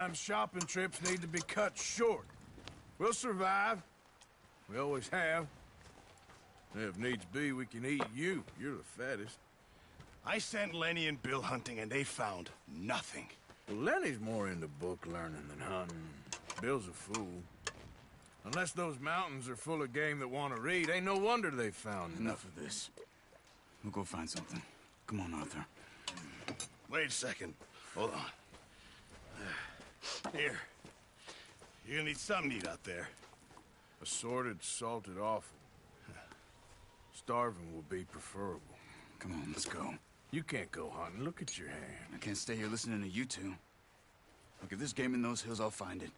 Sometimes shopping trips need to be cut short. We'll survive. We always have. If needs be, we can eat you. You're the fattest. I sent Lenny and Bill hunting, and they found nothing. Well, Lenny's more into book learning than hunting. Bill's a fool. Unless those mountains are full of game that want to read, ain't no wonder they found Enough of this. We'll go find something. Come on, Arthur. Wait a second. Hold on. Here. You're gonna need something to eat out there. Assorted, salted offal. Starving will be preferable. Come on, let's go. You can't go hunting. Look at your hand. I can't stay here listening to you two. Look, if there's game in those hills, I'll find it.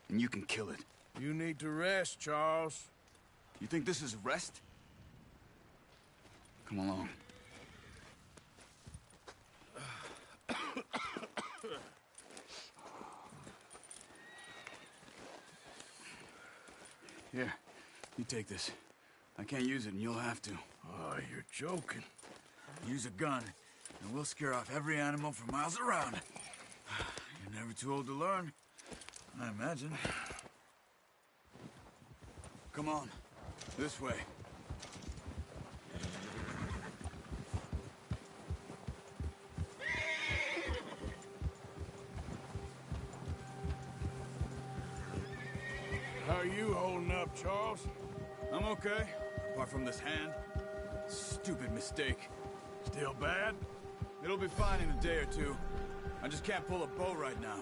And you can kill it. You need to rest, Charles. You think this is rest? Come along. Here, you take this. I can't use it, and you'll have to. Oh, you're joking. Use a gun, and we'll scare off every animal for miles around. You're never too old to learn, I imagine. Come on, this way. How are you holding up, Charles? I'm okay, apart from this hand. Stupid mistake. Still bad? It'll be fine in a day or two. I just can't pull a bow right now.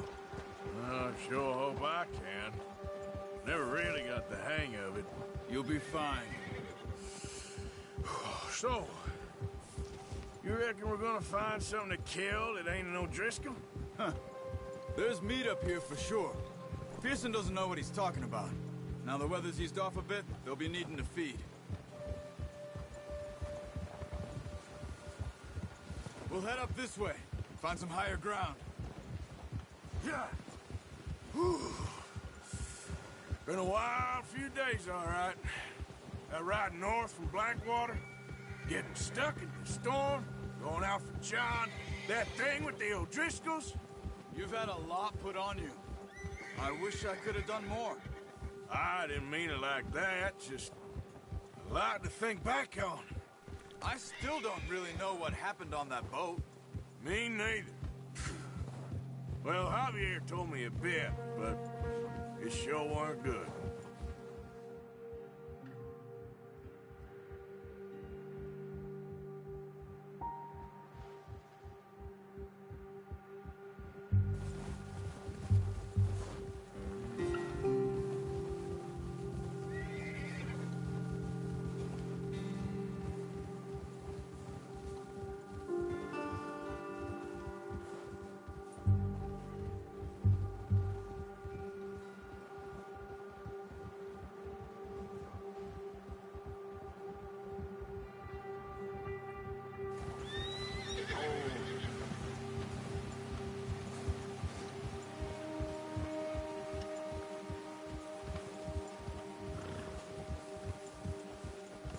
I sure hope I can. Never really got the hang of it. You'll be fine. So, you reckon we're gonna find something to kill that ain't no Driscoll? Huh. There's meat up here for sure. Pearson doesn't know what he's talking about. Now the weather's eased off a bit, they'll be needing to feed. We'll head up this way, find some higher ground. Yeah. Whew. Been a wild few days, all right. That ride north from Blackwater, getting stuck in the storm, going out for John, that thing with the O'Driscolls. You've had a lot put on you. I wish I could have done more. I didn't mean it like that, just a lot to think back on. I still don't really know what happened on that boat. Me neither. Well, Javier told me a bit, but it sure weren't good.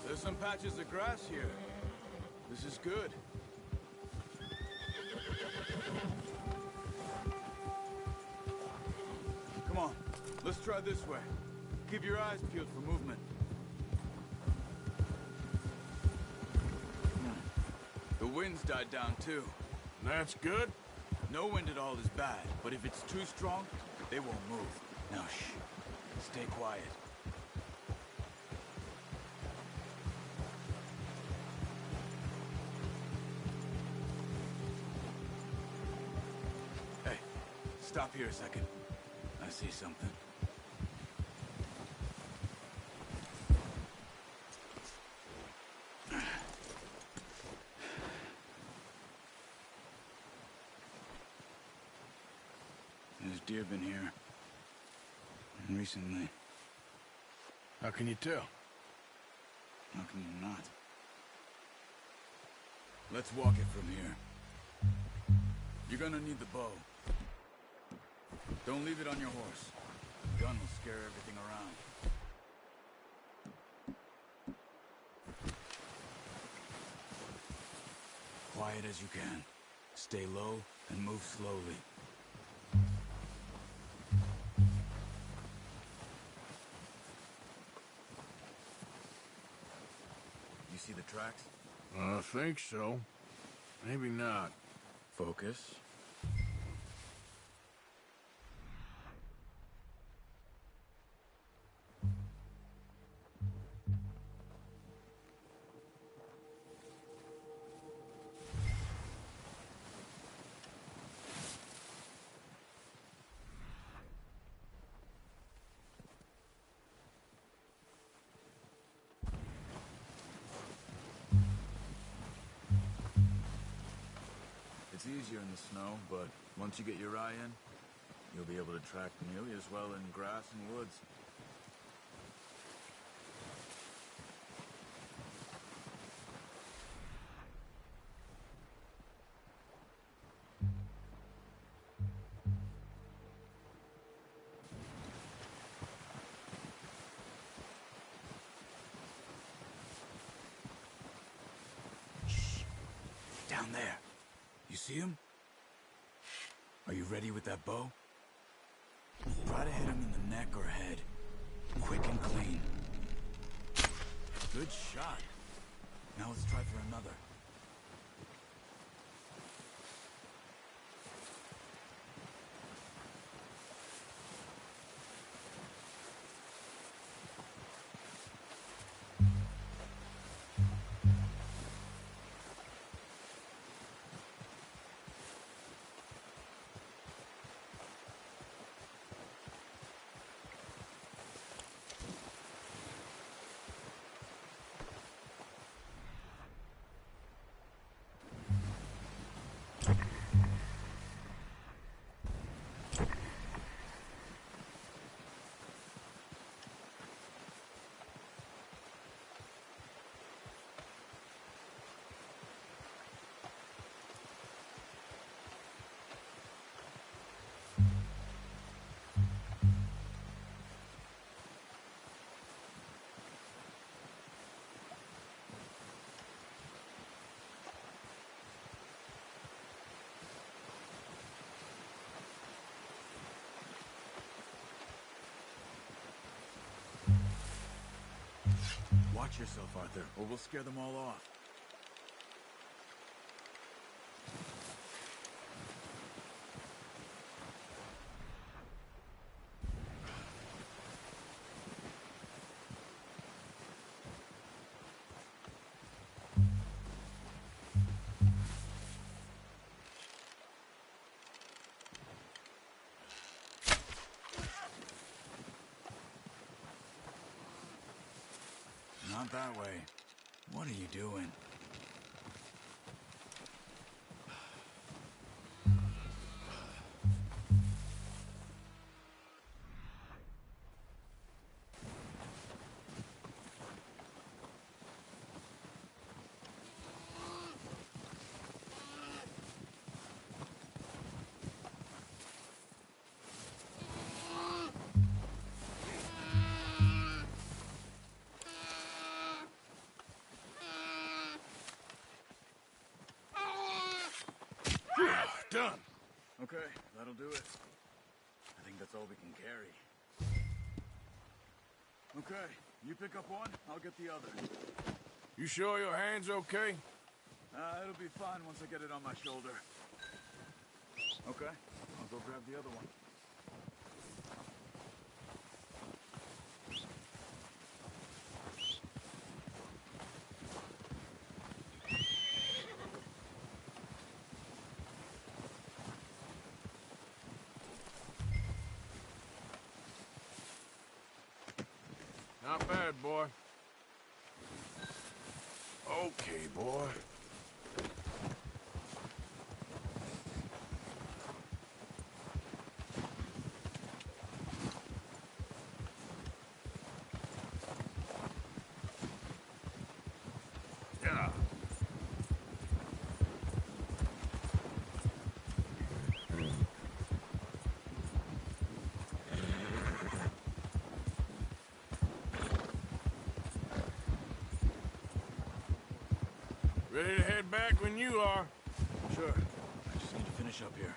There's some patches of grass here. This is good. Come on, let's try this way. Keep your eyes peeled for movement. The wind's died down too. That's good. No wind at all is bad, but if it's too strong, they won't move. Now shh, stay quiet. Stop here a second. I see something. There's deer been here. Recently. How can you tell? How can you not? Let's walk it from here. You're gonna need the bow. Don't leave it on your horse. The gun will scare everything around. Quiet as you can. Stay low and move slowly. tracks? I think so. Maybe not. Focus. It's easier in the snow, but once you get your eye in, you'll be able to track nearly as well in grass and woods. Shh. Down there. You see him? Are you ready with that bow? Try to hit him in the neck or head. Quick and clean. Good shot. Now let's try for another. Watch yourself, Arthur, or we'll scare them all off. Not that way. What are you doing? Done. Okay, that'll do it. I think that's all we can carry. Okay, you pick up one, I'll get the other. You sure your hand's okay? It'll be fine once I get it on my shoulder. Okay, I'll go grab the other one. Not bad, boy. Okay, boy. Yeah. Ready to head back when you are. Sure. I just need to finish up here.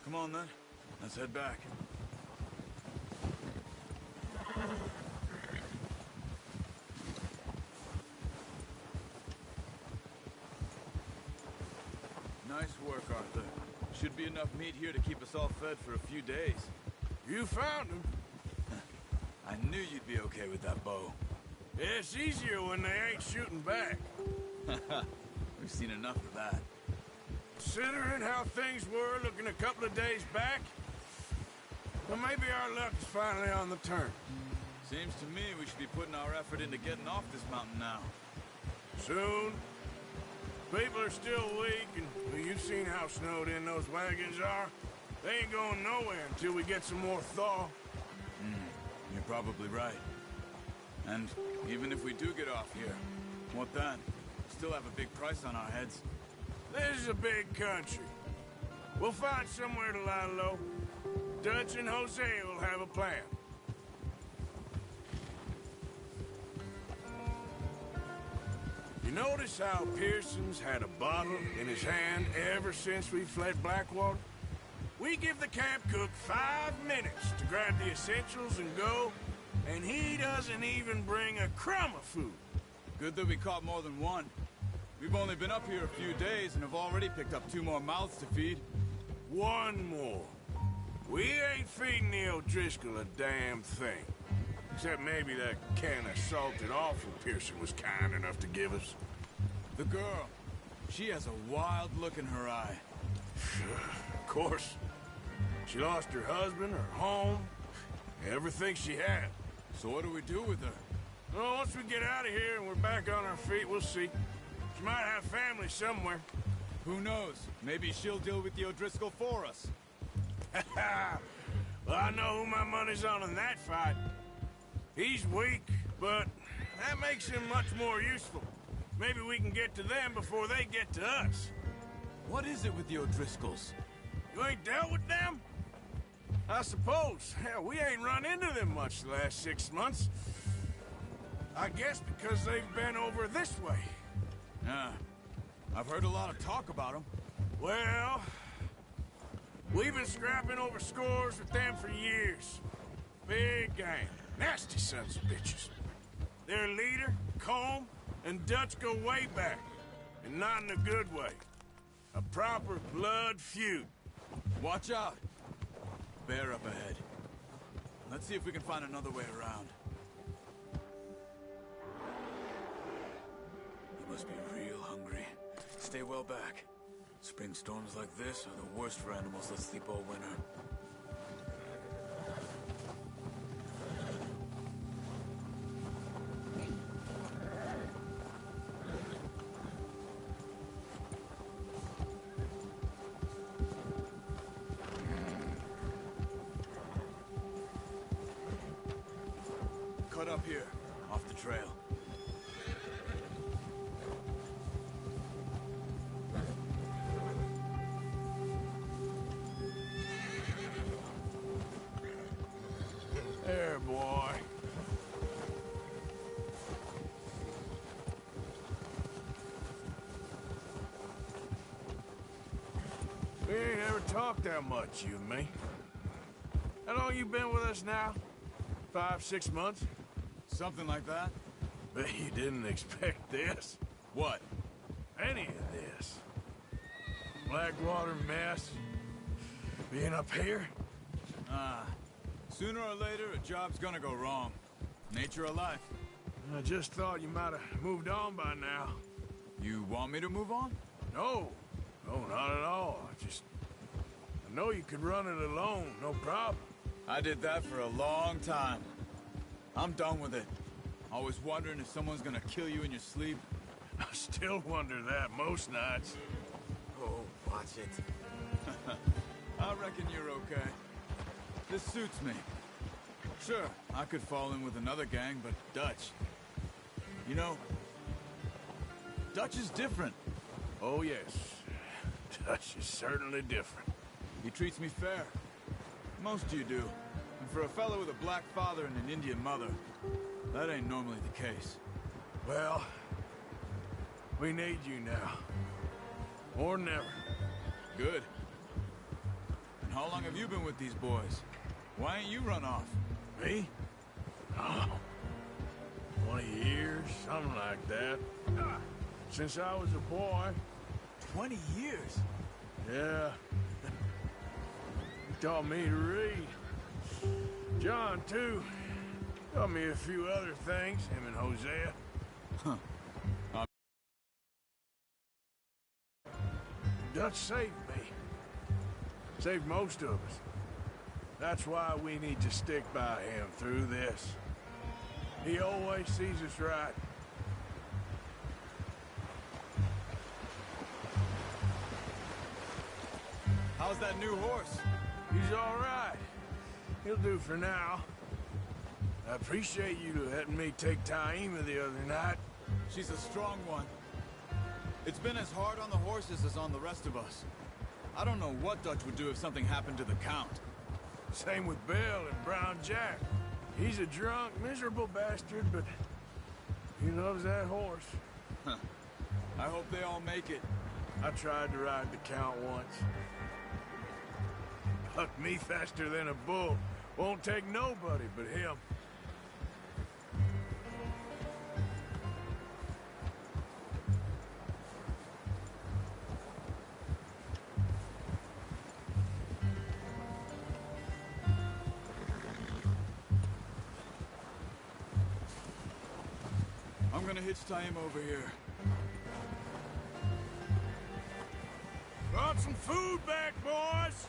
Come on, then. Let's head back. Nice work, Arthur. Should be enough meat here to keep us all fed for a few days. You found him. I knew you'd be okay with that bow. It's easier when they ain't shooting back. We've seen enough of that. Considering how things were looking a couple of days back, well, maybe our luck is finally on the turn. Seems to me we should be putting our effort into getting off this mountain now. Soon. People are still weak, and well, you've seen how snowed in those wagons are. They ain't going nowhere until we get some more thaw. You're probably right. And even if we do get off here, what then? Still have a big price on our heads. This is a big country. We'll find somewhere to lie low. Dutch and Jose will have a plan. You notice how Pearson's had a bottle in his hand ever since we fled Blackwater? We give the camp cook 5 minutes to grab the essentials and go, and he doesn't even bring a crumb of food. Good that we caught more than one. We've only been up here a few days and have already picked up 2 more mouths to feed. 1 more. We ain't feeding the O'Driscoll a damn thing. Except maybe that can of salted offal Pearson was kind enough to give us. The girl. She has a wild look in her eye. Of course. She lost her husband, her home, everything she had. So what do we do with her? Well, once we get out of here and we're back on our feet, we'll see. She might have family somewhere. Who knows? Maybe she'll deal with the O'Driscoll for us. Well, I know who my money's on in that fight. He's weak, but that makes him much more useful. Maybe we can get to them before they get to us. What is it with the O'Driscolls? You ain't dealt with them? I suppose. Hell, we ain't run into them much the last 6 months. I guess because they've been over this way. Yeah. I've heard a lot of talk about them. Well, we've been scrapping over scores with them for years. Big gang. Nasty sons of bitches. Their leader, Combe, and Dutch go way back. And not in a good way. A proper blood feud. Watch out. Bear up ahead. Let's see if we can find another way around. You must be real hungry. Stay well back. Spring storms like this are the worst for animals that sleep all winter. Cut up here, off the trail. There, boy. We ain't ever talked that much, you and me. How long you been with us now? 5, 6 months? Something like that? Bet you didn't expect this. What? Any of this. Blackwater mess. Being up here. Sooner or later, a job's gonna go wrong. Nature of life. I just thought you might have moved on by now. You want me to move on? No. No, not at all. I know you could run it alone, no problem. I did that for a long time. I'm done with it. Always wondering if someone's gonna kill you in your sleep. I still wonder that most nights. Oh, watch it. I reckon you're okay. This suits me. Sure, I could fall in with another gang, but Dutch... You know, Dutch is different. Oh, yes. Dutch is certainly different. He treats me fair. Most of you do. And for a fellow with a black father and an Indian mother, that ain't normally the case. Well, we need you now. Or never. Good. And How long have you been with these boys? Why ain't you run off? Me? Oh, 20 years, something like that. Since I was a boy. 20 years? Yeah. He taught me to read. John, too. Taught me a few other things, him and Hosea. Huh. Dutch saved me. Saved most of us. That's why we need to stick by him through this. He always sees us right. How's that new horse? He's all right. He'll do for now. I appreciate you letting me take Taima the other night. She's a strong one. It's been as hard on the horses as on the rest of us. I don't know what Dutch would do if something happened to the Count. Same with Bill and Brown Jack. He's a drunk, miserable bastard, but he loves that horse. Huh. I hope they all make it. I tried to ride the Count once. Bucked me faster than a bull. Won't take nobody but him. I'm gonna hitch Taima over here. Brought some food back, boys!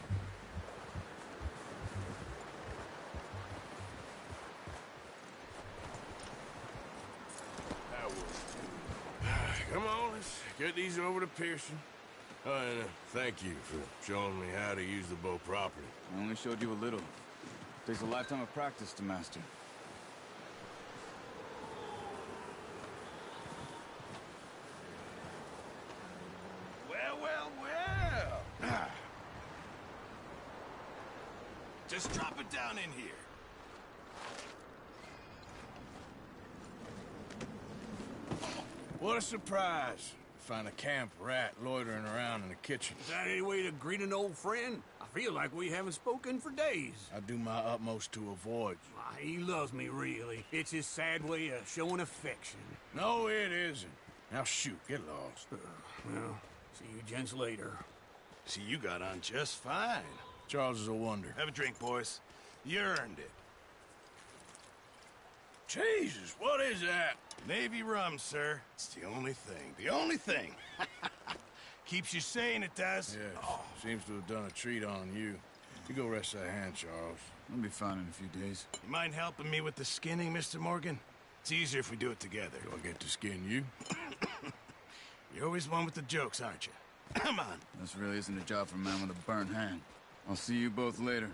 That will do. Come on, let's get these over to Pearson. Oh, and thank you for showing me how to use the bow properly. I only showed you a little. Takes a lifetime of practice to master. Well. Just drop it down in here. What a surprise. Find a camp rat loitering around in the kitchen. Is that any way to greet an old friend? I feel like we haven't spoken for days. I do my utmost to avoid you. Why, he loves me, really. It's his sad way of showing affection. No, it isn't. Now shoot, get lost. Well, see you gents later. See, you got on just fine. Charles is a wonder. Have a drink, boys. You earned it. Jesus, what is that? Navy rum, sir. It's the only thing. The only thing. Keeps you sane, it does. Yes, seems to have done a treat on you. You go rest that hand, Charles. I'll be fine in a few days. You mind helping me with the skinning, Mr. Morgan? It's easier if we do it together. Do I get to skin you? You're always one with the jokes, aren't you? Come on. This really isn't a job for a man with a burnt hand. I'll see you both later.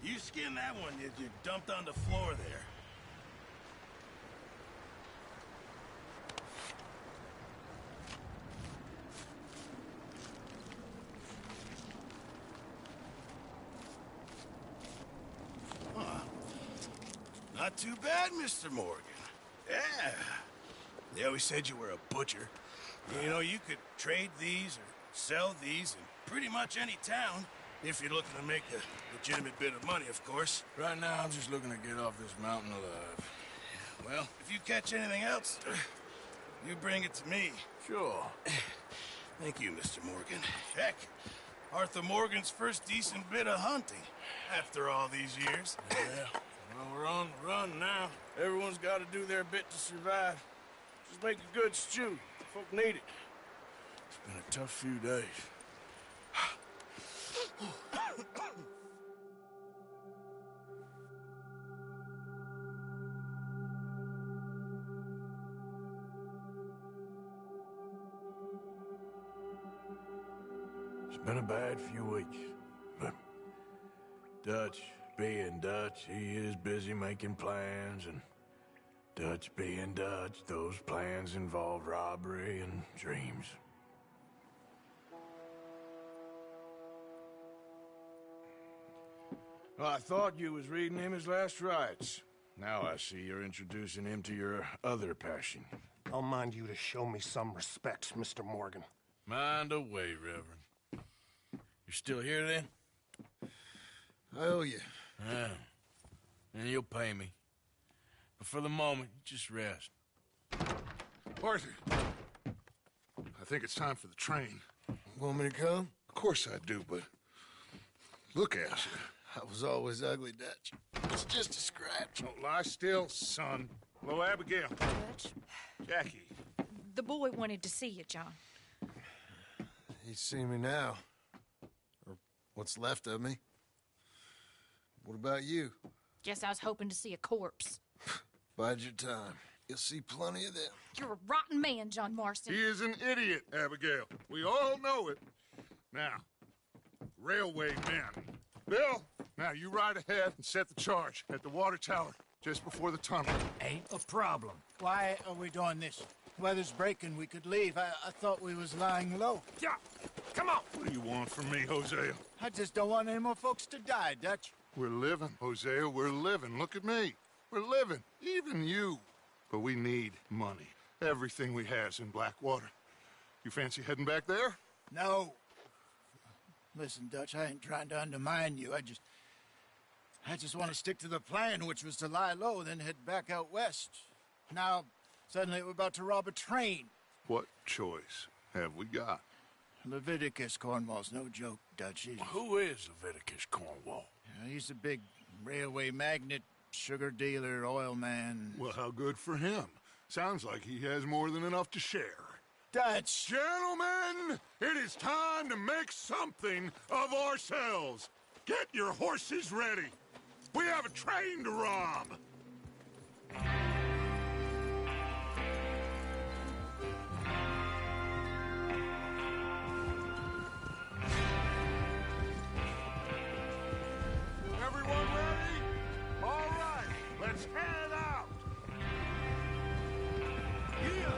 You skin that one you dumped on the floor there. Not too bad, Mr. Morgan. Yeah. They always said you were a butcher. You know, you could trade these or sell these in pretty much any town, if you're looking to make a legitimate bit of money, of course. Right now, I'm just looking to get off this mountain alive. Well, if you catch anything else, you bring it to me. Sure. Thank you, Mr. Morgan. Heck, Arthur Morgan's first decent bit of hunting after all these years. Yeah. Well, we're on the run now. Everyone's got to do their bit to survive. Just make a good stew. Folk need it. It's been a tough few days. It's been a bad few weeks, but Dutch being Dutch, he is busy making plans, and Dutch being Dutch, those plans involve robbery and dreams. Well, I thought you was reading him his last rites. Now I see you're introducing him to your other passion. I'll mind you to show me some respect, Mr. Morgan. Mind away, Reverend. You're still here, then? I owe you. Yeah. And you'll pay me. But for the moment, just rest. Arthur, I think it's time for the train. Want me to come? Of course I do, but look at you. I was always ugly, Dutch. It's just a scratch. Don't lie still, son. Hello, Abigail. Dutch, Jackie. the boy wanted to see you, John. He's seen me now. Or what's left of me. What about you? Guess I was hoping to see a corpse. Bide your time. You'll see plenty of them. You're a rotten man, John Marston. He is an idiot, Abigail. We all know it. Now, railway men. Bill, now you ride ahead and set the charge at the water tower just before the tunnel. Ain't a problem. Why are we doing this? Weather's breaking, we could leave. I thought we was lying low. Yeah, come on. What do you want from me, Hosea? I just don't want any more folks to die, Dutch. We're living, Hosea, we're living. Look at me. We're living, even you. But we need money. Everything we has in Blackwater. You fancy heading back there? No. Listen, Dutch, I ain't trying to undermine you. I just want to stick to the plan, which was to lie low, then head back out west. Now, suddenly we're about to rob a train. What choice have we got? Leviticus Cornwall's no joke, Dutch. Who is Leviticus Cornwall? He's a big railway magnate, sugar dealer, oil man. Well, how good for him. Sounds like he has more than enough to share. Dutch! Gentlemen, it is time to make something of ourselves. Get your horses ready. We have a train to rob. Everyone ready? All right, let's head out. Yeah.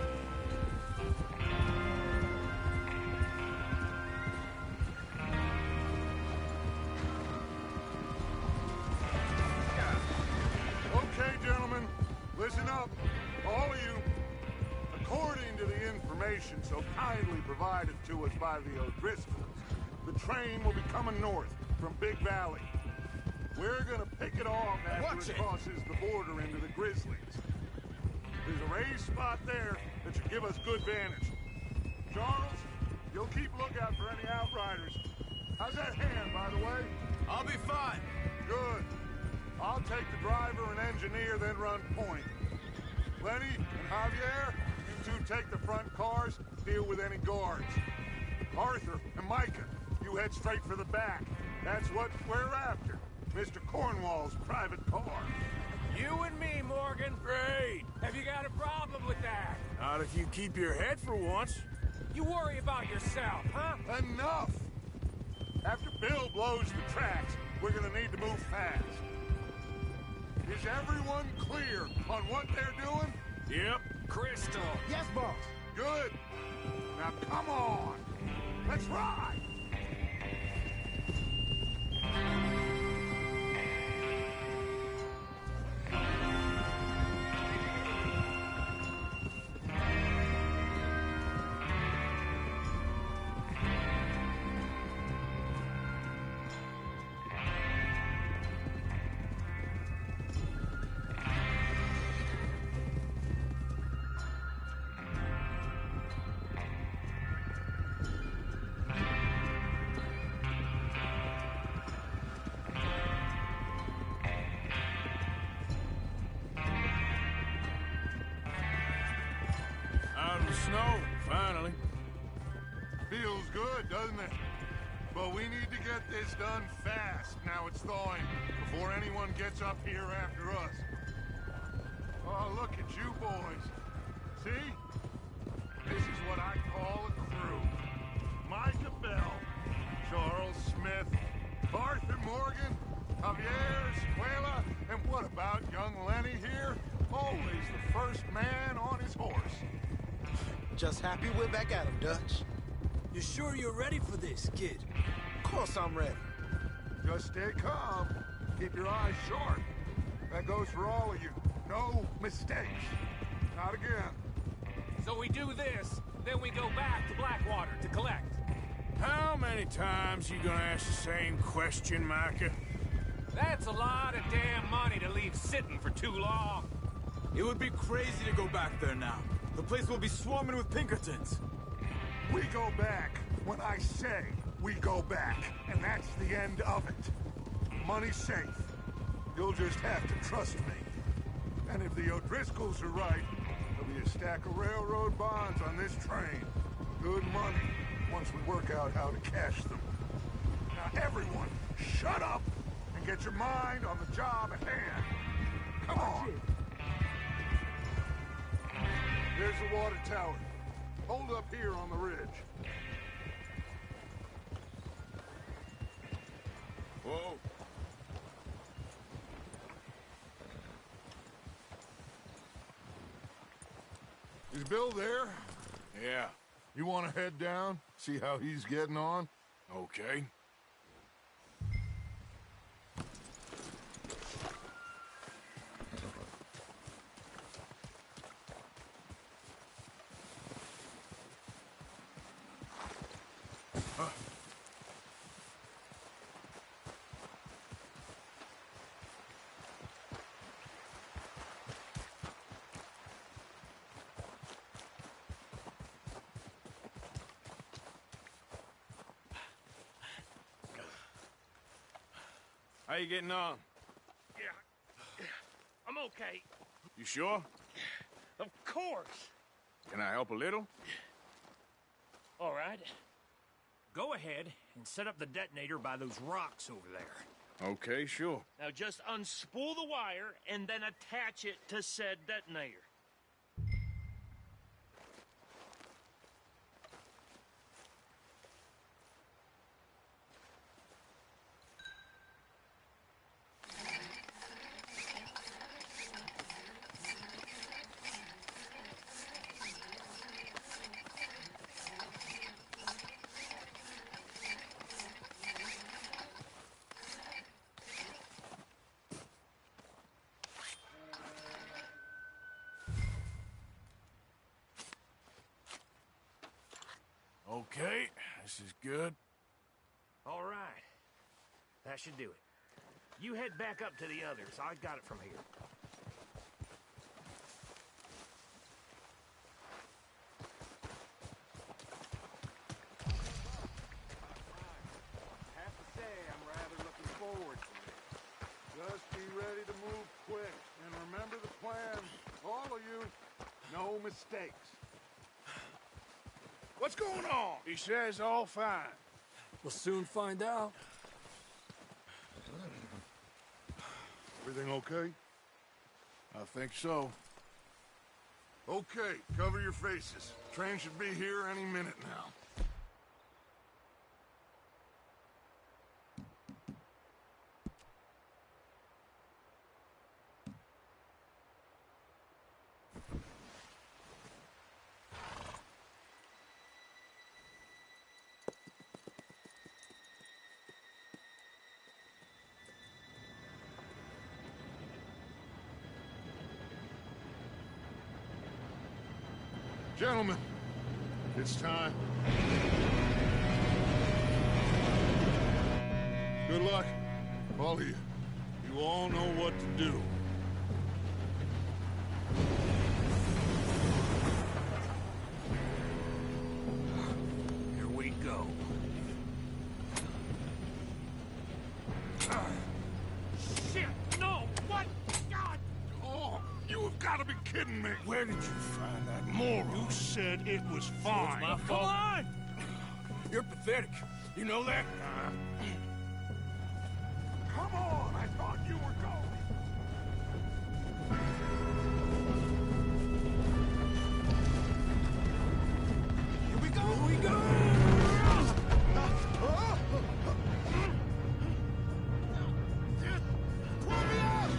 Okay, gentlemen, listen up, all of you. According to the information so kindly provided to us by the O'Driscolls, the train will be coming north from Big Valley. We're gonna pick it off after it crosses the border into the Grizzlies. There's a raised spot there that should give us good vantage. Charles, you'll keep lookout for any outriders. How's that hand, by the way? I'll be fine. Good. I'll take the driver and engineer, then run point. Lenny and Javier, you two take the front cars, deal with any guards. Arthur and Micah, you head straight for the back. That's what we're after. Mr. Cornwall's private car. You and me, Morgan. Great. Have you got a problem with that? Not if you keep your head for once. You worry about yourself, huh? Enough! After Bill blows the tracks, we're gonna need to move fast. Is everyone clear on what they're doing? Yep. Crystal. Yes, boss. Good. Now come on. Let's ride. Out of the snow, finally. Feels good, doesn't it? But we need to get this done fast. Now it's thawing, before anyone gets up here after us. Oh, look at you boys. See? This is what I call a crew. Micah Bell, Charles Smith, Arthur Morgan, Javier Escuela, and what about young Lenny here? Always the first man on his horse. Just happy we're back at him, Dutch. You sure you're ready for this, kid? Of course I'm ready. Just stay calm. Keep your eyes sharp. That goes for all of you. No mistakes. Not again. So we do this, then we go back to Blackwater to collect. How many times you gonna ask the same question, Micah? That's a lot of damn money to leave sitting for too long. It would be crazy to go back there now. The place will be swarming with Pinkertons. We go back when I say we go back, and that's the end of it. Money's safe. You'll just have to trust me. And if the O'Driscolls are right, there'll be a stack of railroad bonds on this train. Good money, once we work out how to cash them. Now everyone, shut up and get your mind on the job at hand. Come on. There's the water tower. Hold up here on the ridge. Whoa. Is Bill there? Yeah. You want to head down? See how he's getting on? Okay. How you getting on? Yeah, I'm okay. You sure? Of course. Can I help a little? All right. Go ahead and set up the detonator by those rocks over there. Okay, sure. Now just unspool the wire and then attach it to said detonator. Okay, this is good. All right. That should do it. You head back up to the others. I got it from here. I have to say, I'm rather looking forward to it. Just be ready to move quick. And remember the plan. All of you, no mistakes. What's going on? He says all fine. We'll soon find out. Everything okay? I think so. Okay, cover your faces. Train should be here any minute now. Gentlemen, it's time. Good luck, all of you. You all know what to do. Here we go. Shit! No! What? God! Oh, you have got to be kidding me. Where did you find that moron? You said it was fine. My fault. Come on! You're pathetic. You know that? Come on, I thought you were going. Here we go! Here we go! Pull me up!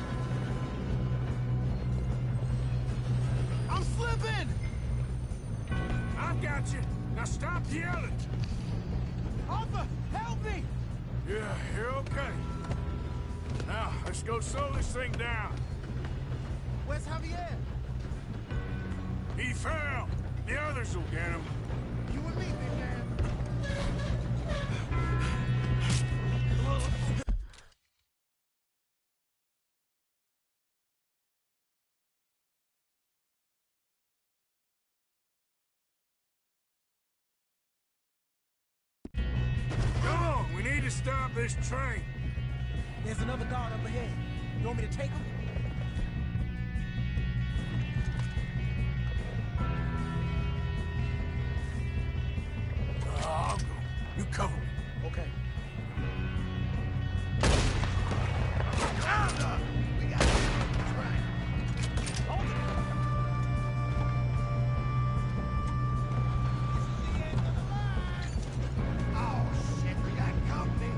I'm slipping! I got you. Now stop yelling. Arthur, help me! Yeah, you're okay. Now, let's go slow this thing down. Where's Javier? He fell. The others will get him. You and me, big man. stop this train. There's another guard up ahead. You want me to take him? I'll go. You cover me. Okay. We got it. Right. Hold it. Oh, shit, we got company.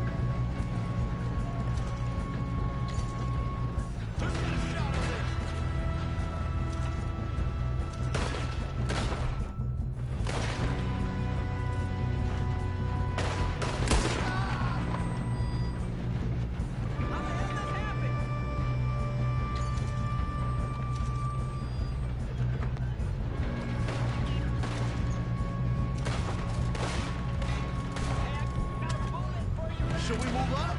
Let's get a shot of this. Should we move up?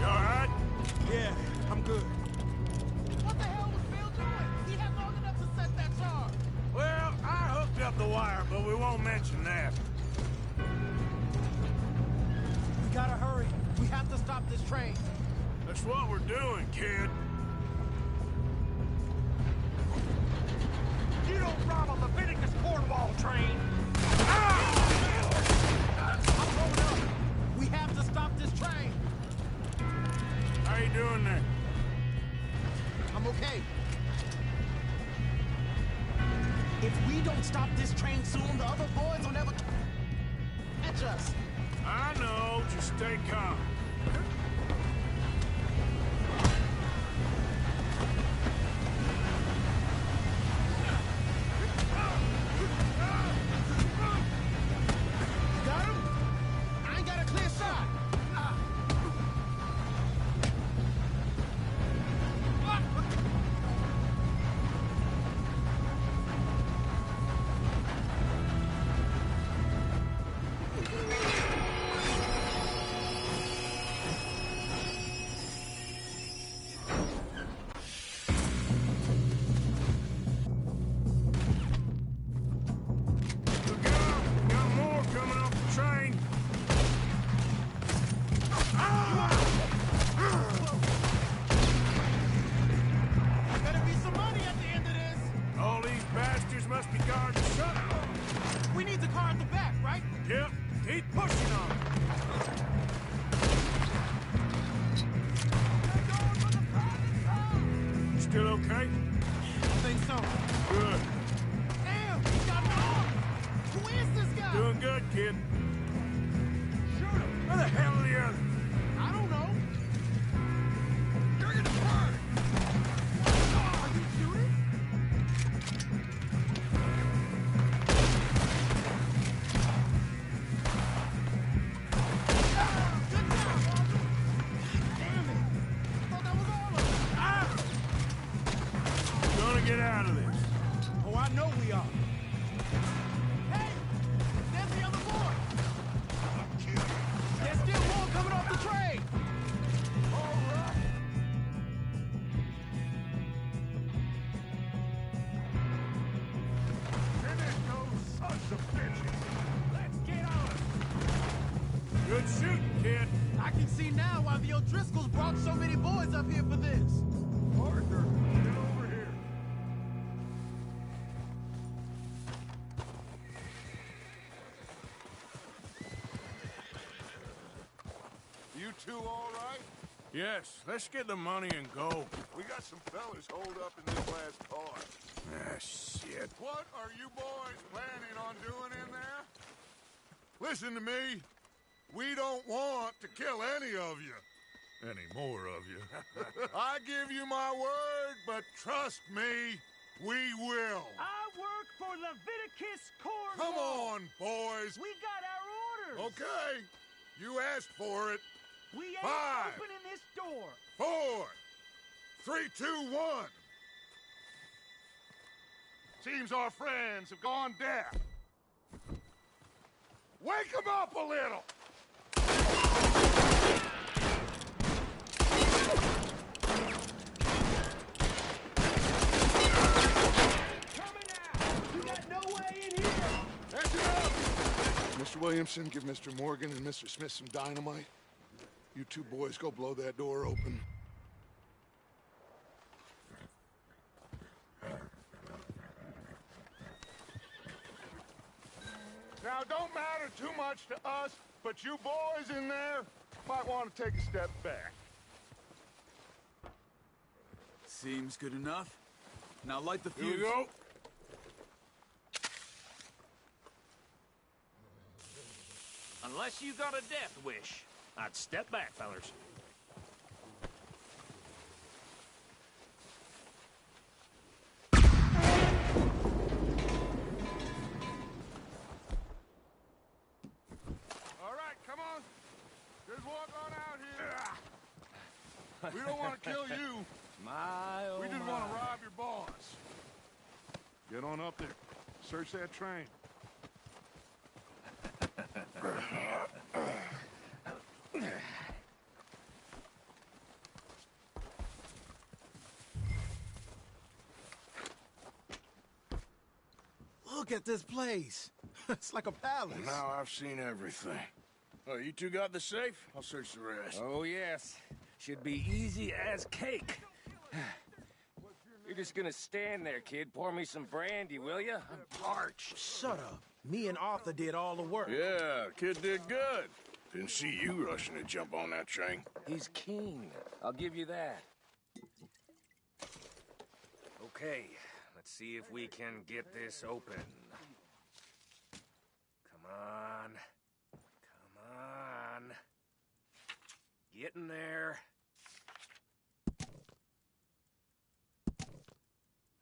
You all right? Yeah, I'm good. What the hell was Bill doing? He had long enough to set that charge. Well, I hooked up the wire, but we won't mention that. We gotta hurry. We have to stop this train. That's what we're doing, kid. You don't rob a Leviticus Cornwall train. I'm going up. We have to stop this train. How you doing there? I'm okay. If we don't stop this train soon, the other boys will never catch us. I know. Just stay calm. Got him? I ain't got a clear shot. Look out! Got more coming off the train. Better be some money at the end of this. All these bastards must be guarding shut. We need the car at the back, right? Yep. Keep pushing on. You still okay? I think so. Good. Damn, he's got an arm. Who is this guy? Doing good, kid. Shoot him. Where the hell are the others? I don't know. You're gonna burn. Are you shooting? Good job, Walter. Damn it. I thought that was all of them. We're gonna get out of this. Oh, I know we are. Hey, there's the other boy. There's still more coming off the train. All right. Finish those sons of bitches. Let's get on it. Good shooting, kid. I can see now why the O'Driscolls brought so many boys up here for this. Parker, get over here. You two all right? Yes, let's get the money and go. We got some fellas holed up in this last car. Ah, shit. What are you boys planning on doing in there? Listen to me. We don't want to kill any of you. Any more of you. I give you my word, but trust me, we will. I work for Leviticus Cornwall. Come on, boys. We got our orders. Okay. You asked for it. We ain't 5, opening this door. 4, 3, 2, 1. Seems our friends have gone deaf. Wake them up a little. Coming out. Mr. Williamson, give Mr. Morgan and Mr. Smith some dynamite. You two boys go blow that door open. Now, don't matter too much to us, but you boys in there might want to take a step back. Seems good enough. Now light the fuse. Here we go. Unless you got a death wish, I'd step back, fellers. All right, come on. Just walk on out here. We don't want to kill you. We just want to rob your boss. Get on up there. Search that train. Look at this place. It's like a palace. Now I've seen everything. Oh, you two got the safe? I'll search the rest. Oh, yes. Should be easy as cake. You're just gonna stand there, kid. Pour me some brandy, will you? I'm parched. Shut up. Me and Arthur did all the work. Yeah, kid did good. Didn't see you rushing to jump on that train. He's keen. I'll give you that. Okay, let's see if we can get this open. Come on. Come on. Get in there.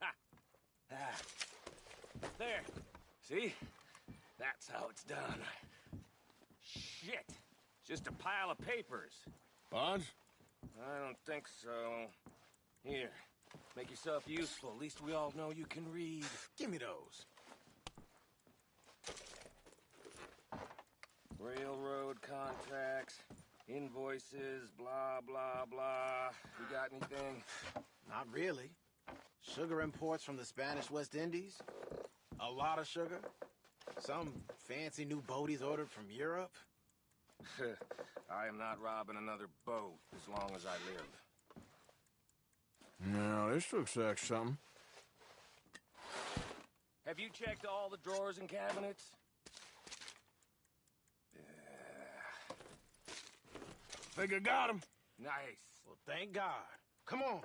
Ha! Ah. There. See? That's how it's done. Shit! Just a pile of papers. Bonds? I don't think so. Here, make yourself useful. At least we all know you can read. Give me those. Railroad contracts, invoices, blah, blah, blah. You got anything? Not really. Sugar imports from the Spanish West Indies. A lot of sugar. Some fancy new boat he's ordered from Europe. I am not robbing another boat as long as I live. No, this looks like something. Have you checked all the drawers and cabinets? Think I got him. Nice. Well, thank God. Come on.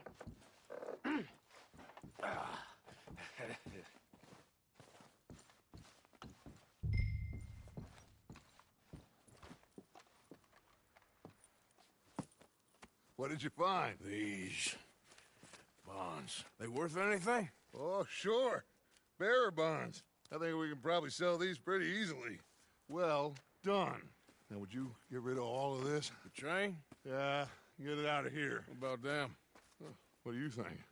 What did you find? These bonds. They worth anything? Oh, sure. Bearer bonds. I think we can probably sell these pretty easily. Well done. Now, would you get rid of all of this? The train? Yeah, get it out of here. What about them? What do you think?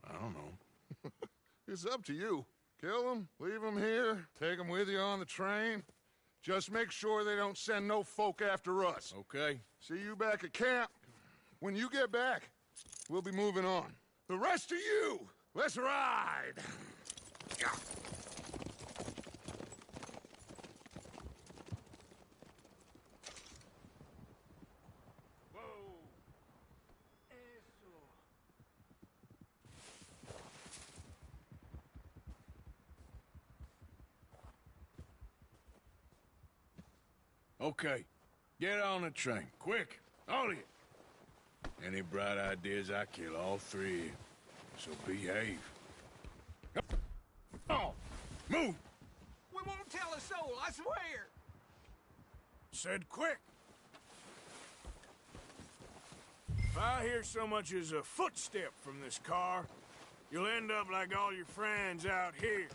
I don't know. It's up to you. Kill them, leave them here, take them with you on the train. Just make sure they don't send no folk after us. Okay. See you back at camp. When you get back, we'll be moving on. The rest of you, let's ride! Okay. Get on the train. Quick. All of you. Any bright ideas, I kill all three of you. So behave. Oh! Move! We won't tell a soul, I swear! Said quick! If I hear so much as a footstep from this car, you'll end up like all your friends out here.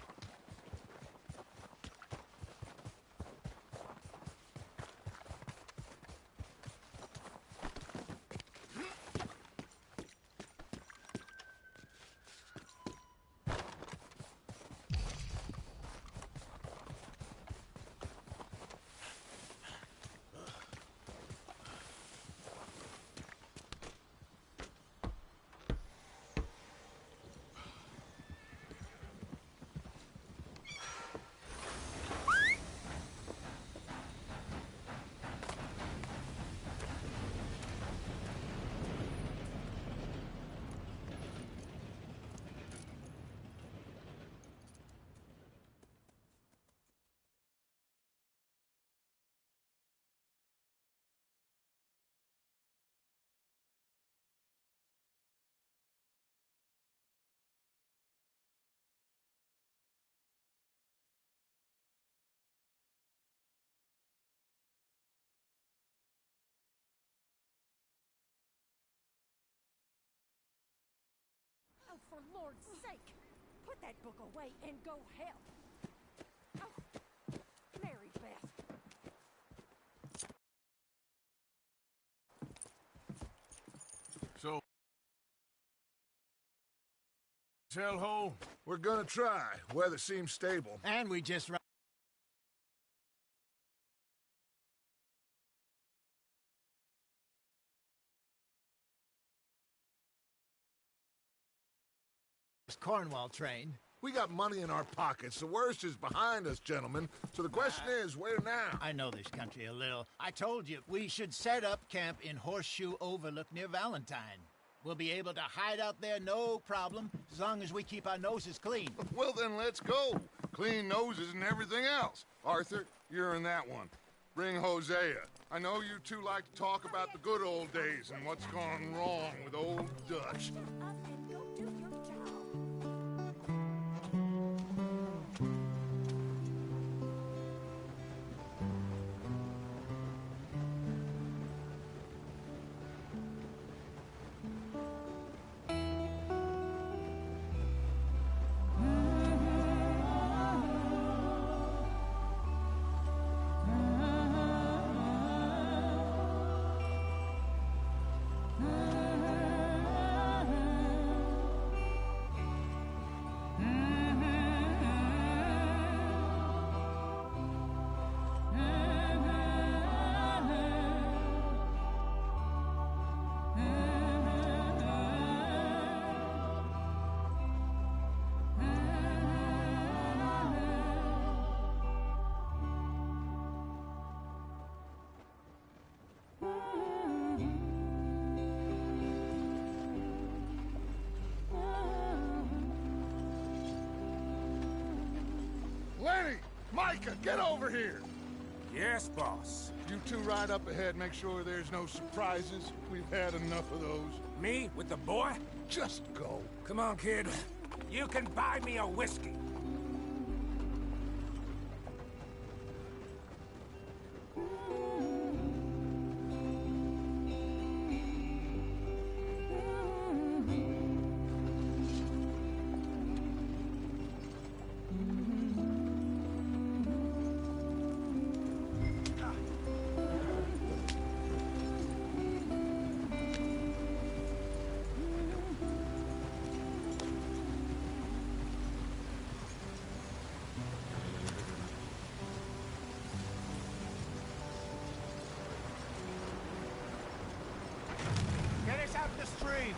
Lord's sake! Put that book away and go help. Oh, Mary Beth. So, hellhole? We're gonna try. Weather seems stable. And we just... Cornwall train. We got money in our pockets. The worst is behind us, gentlemen. So the question is, where now? I know this country a little. I told you, we should set up camp in Horseshoe Overlook near Valentine. We'll be able to hide out there, no problem, as long as we keep our noses clean. Well, then let's go. Clean noses and everything else. Arthur, you're in that one. Bring Hosea. I know you two like to talk about the good old days and what's gone wrong with old Dutch. Lenny! Micah, get over here! Yes, boss. You two ride up ahead, make sure there's no surprises. We've had enough of those. Me with the boy? Just go. Come on, kid. You can buy me a whiskey. Get us out the stream.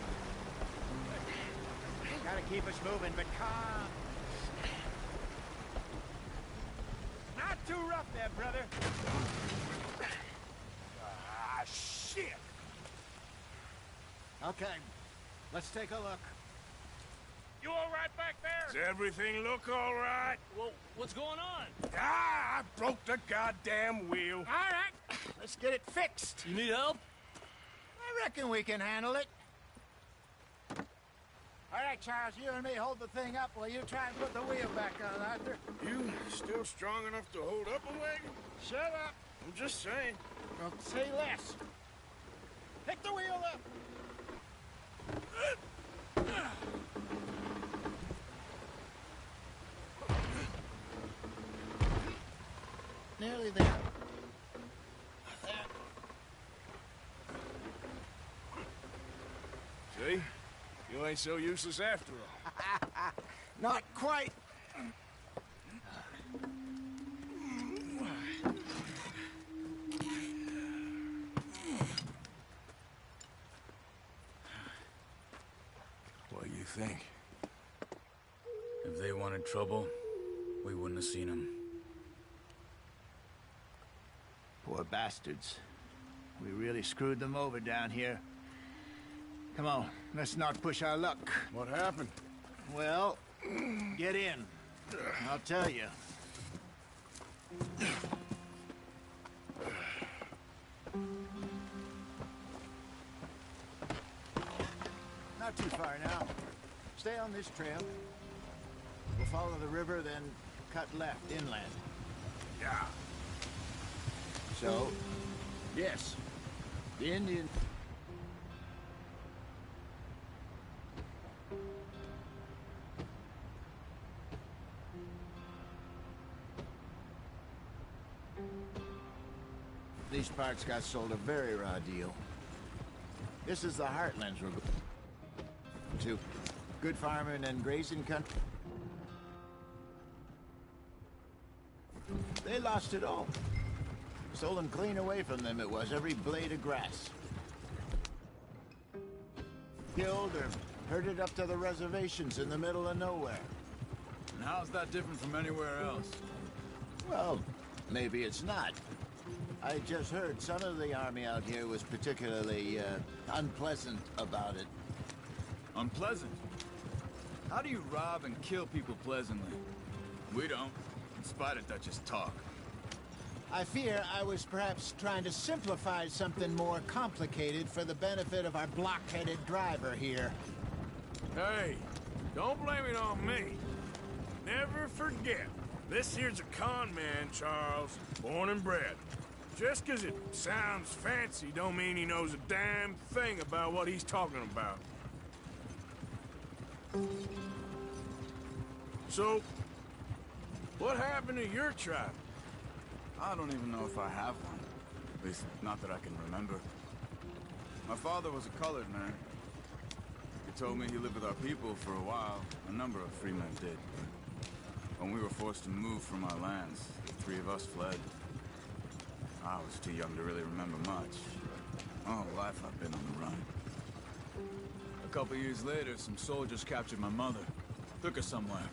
Gotta keep us moving, but calm. Not too rough there, brother. Ah, shit! Okay, let's take a look. You all right back there? Does everything look all right? Well, what's going on? Ah, I broke the goddamn wheel. All right, let's get it fixed. You need help? I reckon we can handle it. All right, Charles, you and me hold the thing up while you try and put the wheel back on, Arthur. You still strong enough to hold up a wagon? Shut up. I'm just saying. Well, say less. Pick the wheel up. Nearly there. See? You ain't so useless after all. Not quite. What do you think? If they wanted trouble, we wouldn't have seen them. Poor bastards. We really screwed them over down here. Come on, let's not push our luck. What happened? Well, get in. I'll tell you. Not too far now. Stay on this trail. We'll follow the river, then cut left inland. Yeah. So, yes, the Indian... these parts got sold a very raw deal. This is the heartlands we're going to. Good farming and grazing country. They lost it all. Stolen clean away from them it was, every blade of grass. Killed or herded up to the reservations in the middle of nowhere. And how's that different from anywhere else? Well, maybe it's not. I just heard some of the army out here was particularly unpleasant about it. Unpleasant? How do you rob and kill people pleasantly? We don't, in spite of Dutch's talk. I fear I was perhaps trying to simplify something more complicated for the benefit of our blockheaded driver here. Hey, don't blame it on me. Never forget, this here's a con man, Charles, born and bred. Just 'cause it sounds fancy don't mean he knows a damn thing about what he's talking about. So, what happened to your tribe? I don't even know if I have one. At least, not that I can remember. My father was a colored man. He told me he lived with our people for a while. A number of free men did. When we were forced to move from our lands, the three of us fled. I was too young to really remember much. All life I've been on the run. A couple years later, some soldiers captured my mother. Took her somewhere.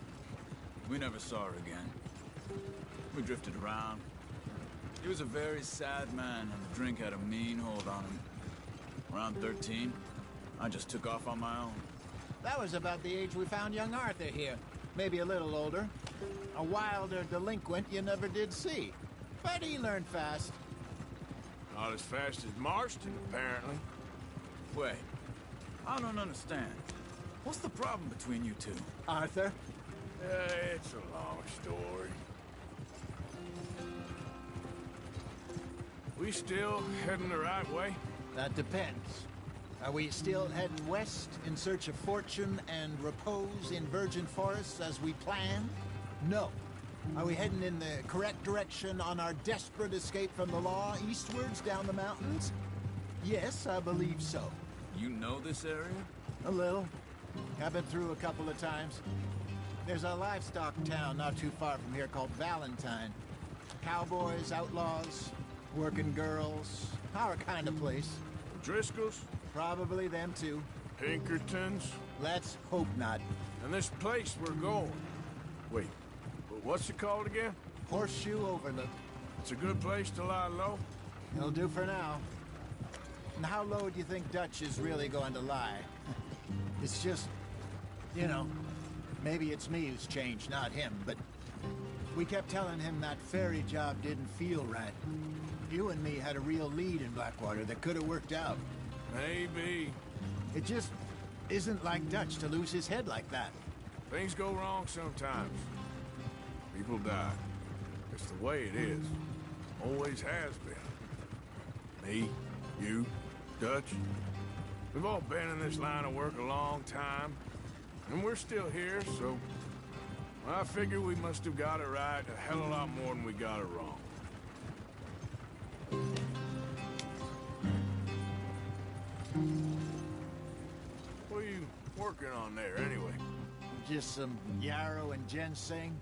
We never saw her again. We drifted around. He was a very sad man, and the drink had a mean hold on him. Around 13, I just took off on my own. That was about the age we found young Arthur here. Maybe a little older. A wilder delinquent you never did see. But he learned fast. Not as fast as Marston, apparently. Wait, I don't understand. What's the problem between you two? Arthur? It's a long story. We still heading the right way? That depends. Are we still heading west in search of fortune and repose in virgin forests as we planned? No. Are we heading in the correct direction on our desperate escape from the law eastwards down the mountains? Yes, I believe so. You know this area? A little. I've been through a couple of times. There's a livestock town not too far from here called Valentine. Cowboys, outlaws, working girls, our kind of place. Driscolls? Probably them too. Pinkertons? Let's hope not. And this place we're going. Wait, but what's it called again? Horseshoe Overlook. It's a good place to lie low? It'll do for now. And how low do you think Dutch is really going to lie? It's just, you know, maybe it's me who's changed, not him, but we kept telling him that ferry job didn't feel right. You and me had a real lead in Blackwater that could have worked out. Maybe. It just isn't like Dutch to lose his head like that. Things go wrong sometimes. People die. It's the way it is. Always has been. Me, you, Dutch. We've all been in this line of work a long time. And we're still here, so... I figure we must have got it right a hell of a lot more than we got it wrong. What are you working on there, anyway? Just some yarrow and ginseng.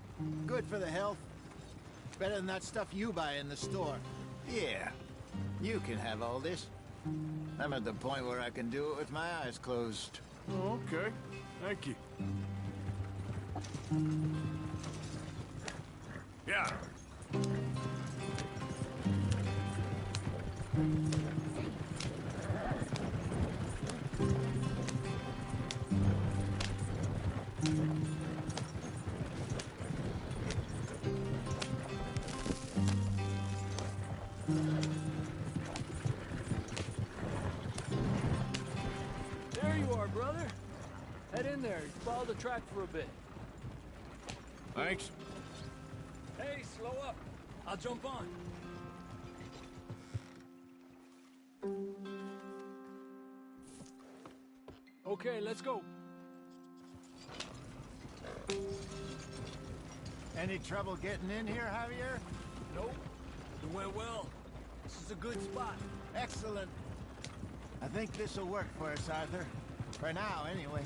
Good for the health. Better than that stuff you buy in the store. Yeah, you can have all this. I'm at the point where I can do it with my eyes closed. Oh, okay. Thank you. Yeah. There you are, brother. Head in there. Follow the track for a bit. Thanks. Hey, slow up. I'll jump on. Okay, let's go. Any trouble getting in here, Javier? Nope. It went well. This is a good spot. Excellent. I think this will work for us, Arthur. For now, anyway.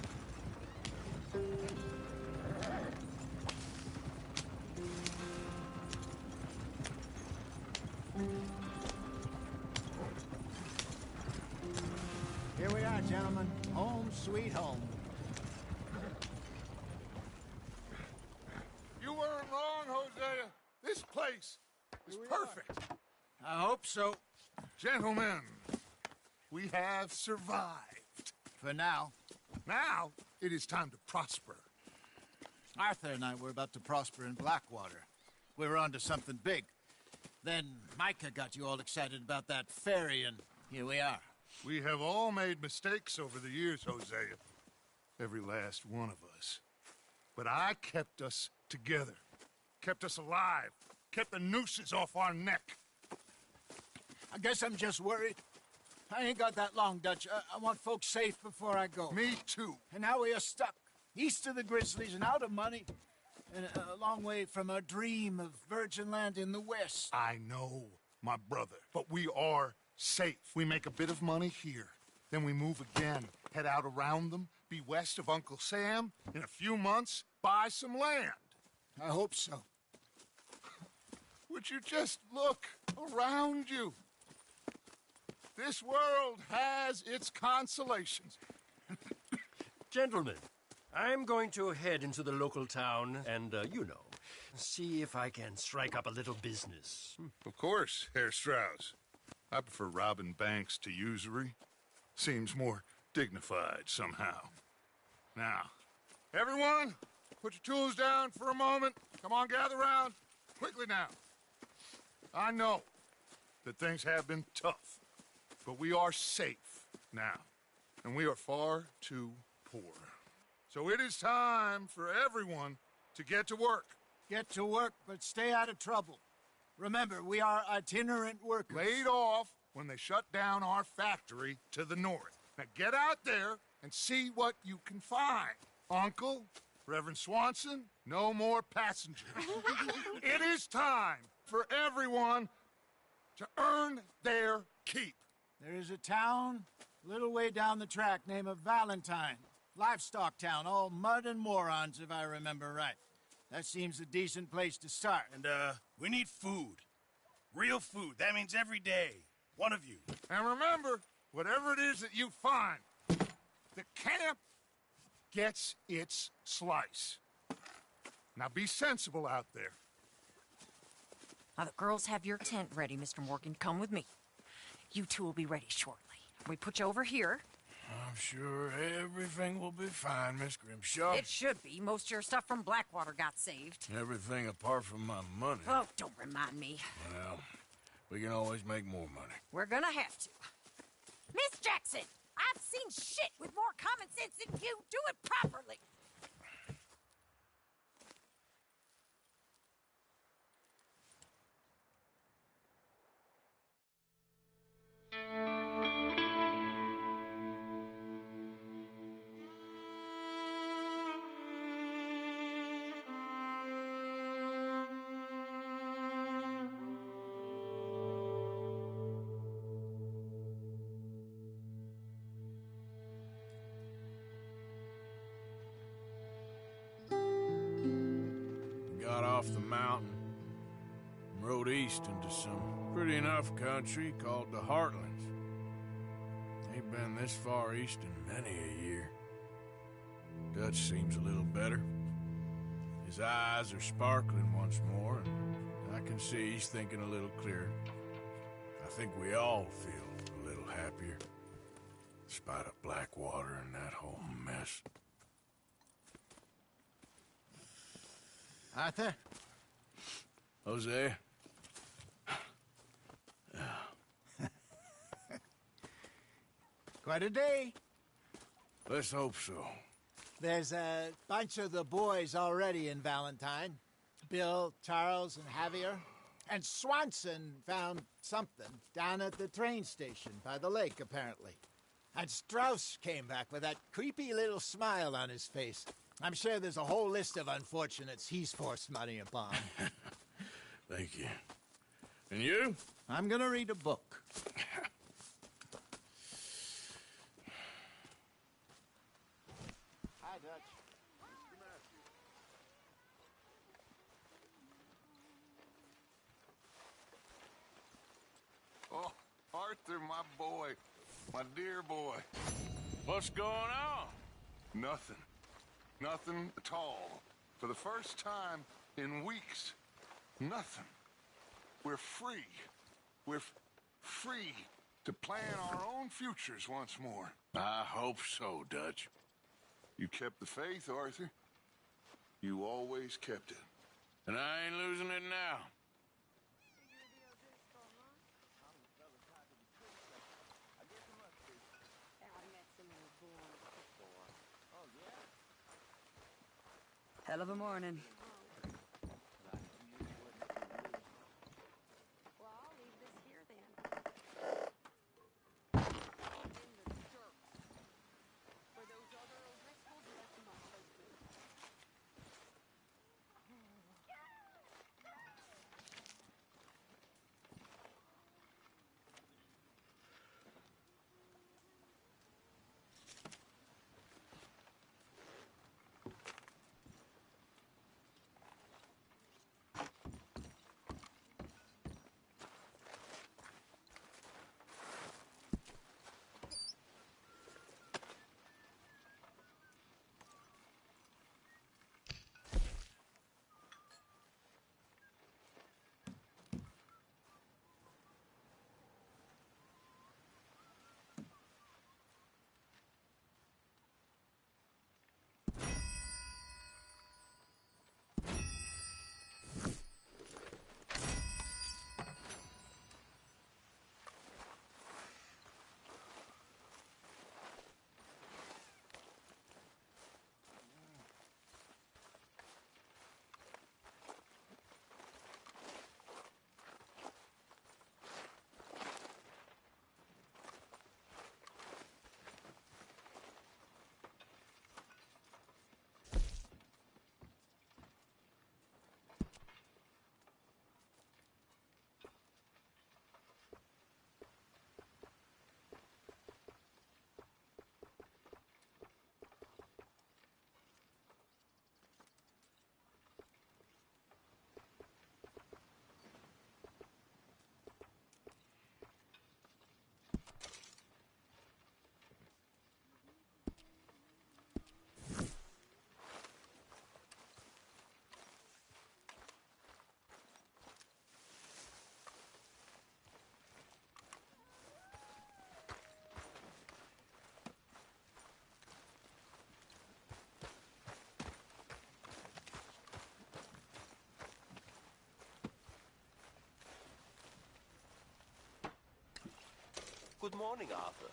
Here we are, gentlemen. Home sweet home. You weren't wrong, Hosea. This place is perfect. I hope so. Gentlemen, we have survived. For now. Now, it is time to prosper. Arthur and I were about to prosper in Blackwater. We were onto something big. Then Micah got you all excited about that ferry, and here we are. We have all made mistakes over the years, Hosea. Every last one of us. But I kept us together. Kept us alive. Kept the nooses off our neck. I guess I'm just worried. I ain't got that long, Dutch. I want folks safe before I go. Me too. And now we are stuck. East of the Grizzlies and out of money. And a long way from our dream of virgin land in the west. I know, my brother. But we are safe. We make a bit of money here. Then we move again. Head out around them. Be west of Uncle Sam. In a few months, buy some land. I hope so. Would you just look around you? This world has its consolations. Gentlemen, I'm going to head into the local town and, see if I can strike up a little business. Of course, Herr Strauss. I prefer robbing banks to usury. Seems more dignified somehow. Now, everyone, put your tools down for a moment. Come on, gather round. Quickly now. I know that things have been tough, but we are safe now, and we are far too poor. So it is time for everyone to get to work. Get to work, but stay out of trouble. Remember, we are itinerant workers. Laid off when they shut down our factory to the north. Now get out there and see what you can find. Uncle, Reverend Swanson, no more passengers. It is time for everyone to earn their keep. There is a town a little way down the track named Valentine. Livestock town, all mud and morons, if I remember right. That seems a decent place to start. And, we need food. Real food. That means every day. One of you. And remember, whatever it is that you find, the camp gets its slice. Now be sensible out there. Now, the girls have your tent ready, Mr. Morgan. Come with me. You two will be ready shortly. We put you over here. I'm sure everything will be fine, Miss Grimshaw. It should be. Most of your stuff from Blackwater got saved. Everything apart from my money. Oh, don't remind me. Well, we can always make more money. We're gonna have to. Miss Jackson, I've seen shit with more common sense than you. Do it properly. Got off the mountain and rode east into some pretty enough country called the Heartlands. Ain't been this far east in many a year. Dutch seems a little better. His eyes are sparkling once more, and I can see he's thinking a little clearer. I think we all feel a little happier, in spite of Blackwater and that whole mess. Arthur? Jose? Quite a day. Let's hope so. There's a bunch of the boys already in Valentine. Bill, Charles, and Javier. And Swanson found something down at the train station by the lake, apparently. And Strauss came back with that creepy little smile on his face. I'm sure there's a whole list of unfortunates he's forced money upon. Thank you. And you? I'm gonna read a book. Hi, Dutch. Oh, Arthur, my boy. My dear boy. What's going on? Nothing. Nothing at all. For the first time in weeks. Nothing. We're free. We're free to plan our own futures once more. I hope so, Dutch. You kept the faith, Arthur. You always kept it. And I ain't losing it now. Hell of a morning. Well, I'll leave this here then. In the dirt. For those other O'Driscolls left my husband. Good morning, Arthur.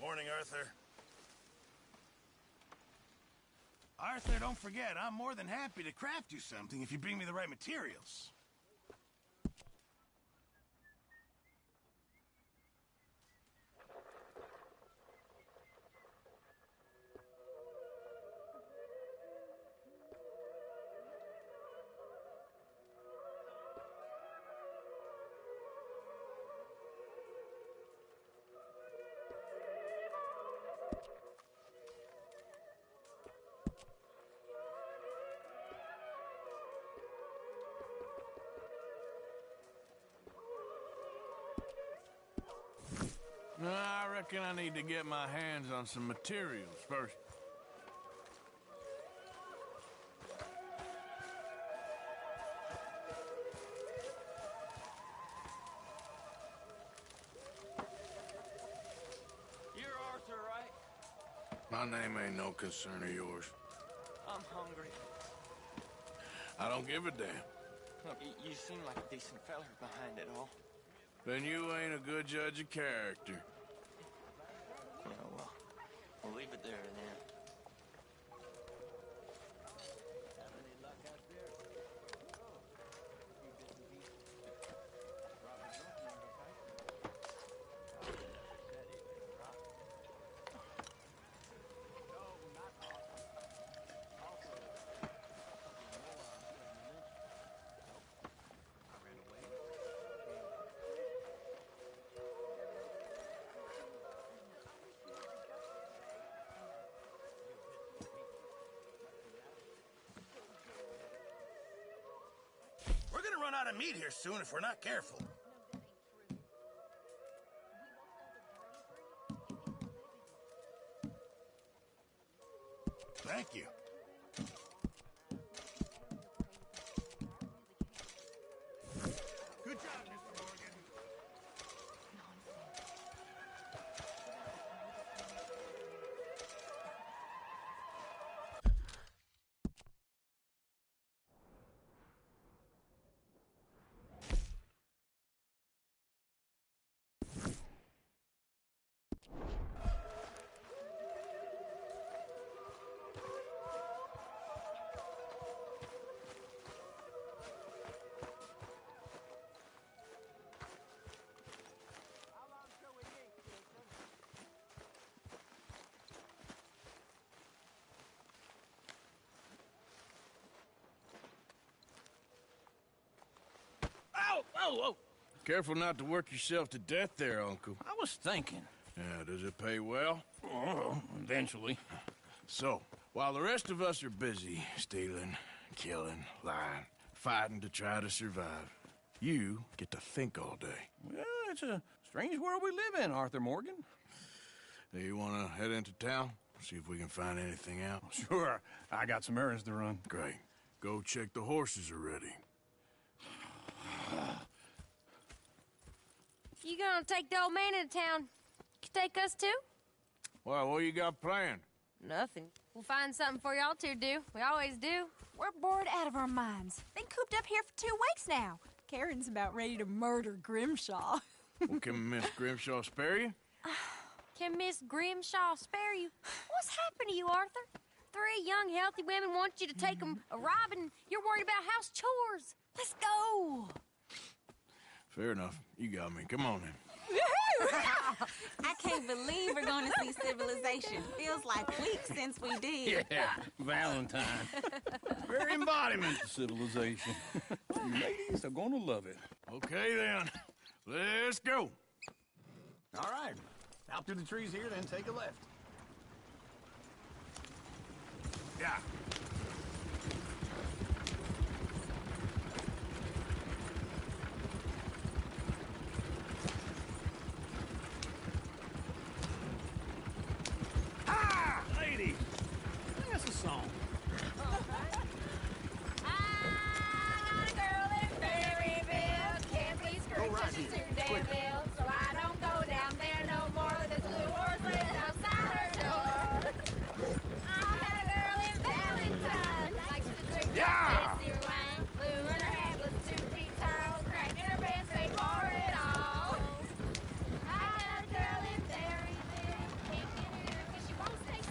Morning, Arthur. Arthur, don't forget, I'm more than happy to craft you something if you bring me the right materials. I reckon I need to get my hands on some materials first. You're Arthur, right? My name ain't no concern of yours. I'm hungry. I don't give a damn. Look, you seem like a decent feller behind it all. Then you ain't a good judge of character. Yeah, well, we'll leave it there then. out of meat here soon if we're not careful. Thank you. Good job, Mr. Morgan. Whoa! Careful not to work yourself to death there, Uncle. I was thinking. Yeah, does it pay well? Oh, eventually. So, while the rest of us are busy stealing, killing, lying, fighting to try to survive, you get to think all day. Well, it's a strange world we live in, Arthur Morgan. Hey, you want to head into town? See if we can find anything out? Sure. I got some errands to run. Great. Go check the horses are ready. You gonna take the old man into town? You take us too? Well, what you got planned? Nothing. We'll find something for y'all to do. We always do. We're bored out of our minds. Been cooped up here for 2 weeks now. Karen's about ready to murder Grimshaw. Well, can Miss Grimshaw spare you? Can Miss Grimshaw spare you? What's happened to you, Arthur? 3 young, healthy women want you to take them a robbing. You're worried about house chores. Let's go. Fair enough. You got me. Come on then. I can't believe we're going to see civilization. Feels like weeks since we did. Yeah, Valentine. Very embodiment of civilization. You ladies are gonna love it. Okay then. Let's go. All right. Out through the trees here, then take a left. Yeah. Ladies, sing us a song.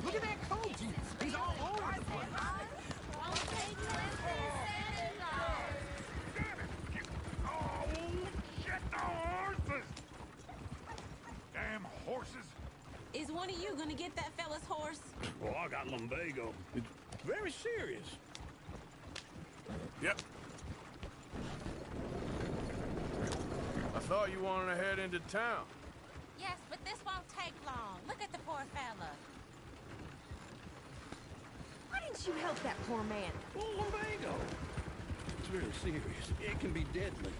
Look at that coat, he's all over the place. Oh, shit, the horses! Damn horses! Is one of you going to get that fella's horse? Well, I got lumbago. It's very serious. Yep. I thought you wanted to head into town. Yes, but this won't take long. Look at the poor fella. Why didn't you help that poor man? Well, lumbago. It's very serious. It can be deadly.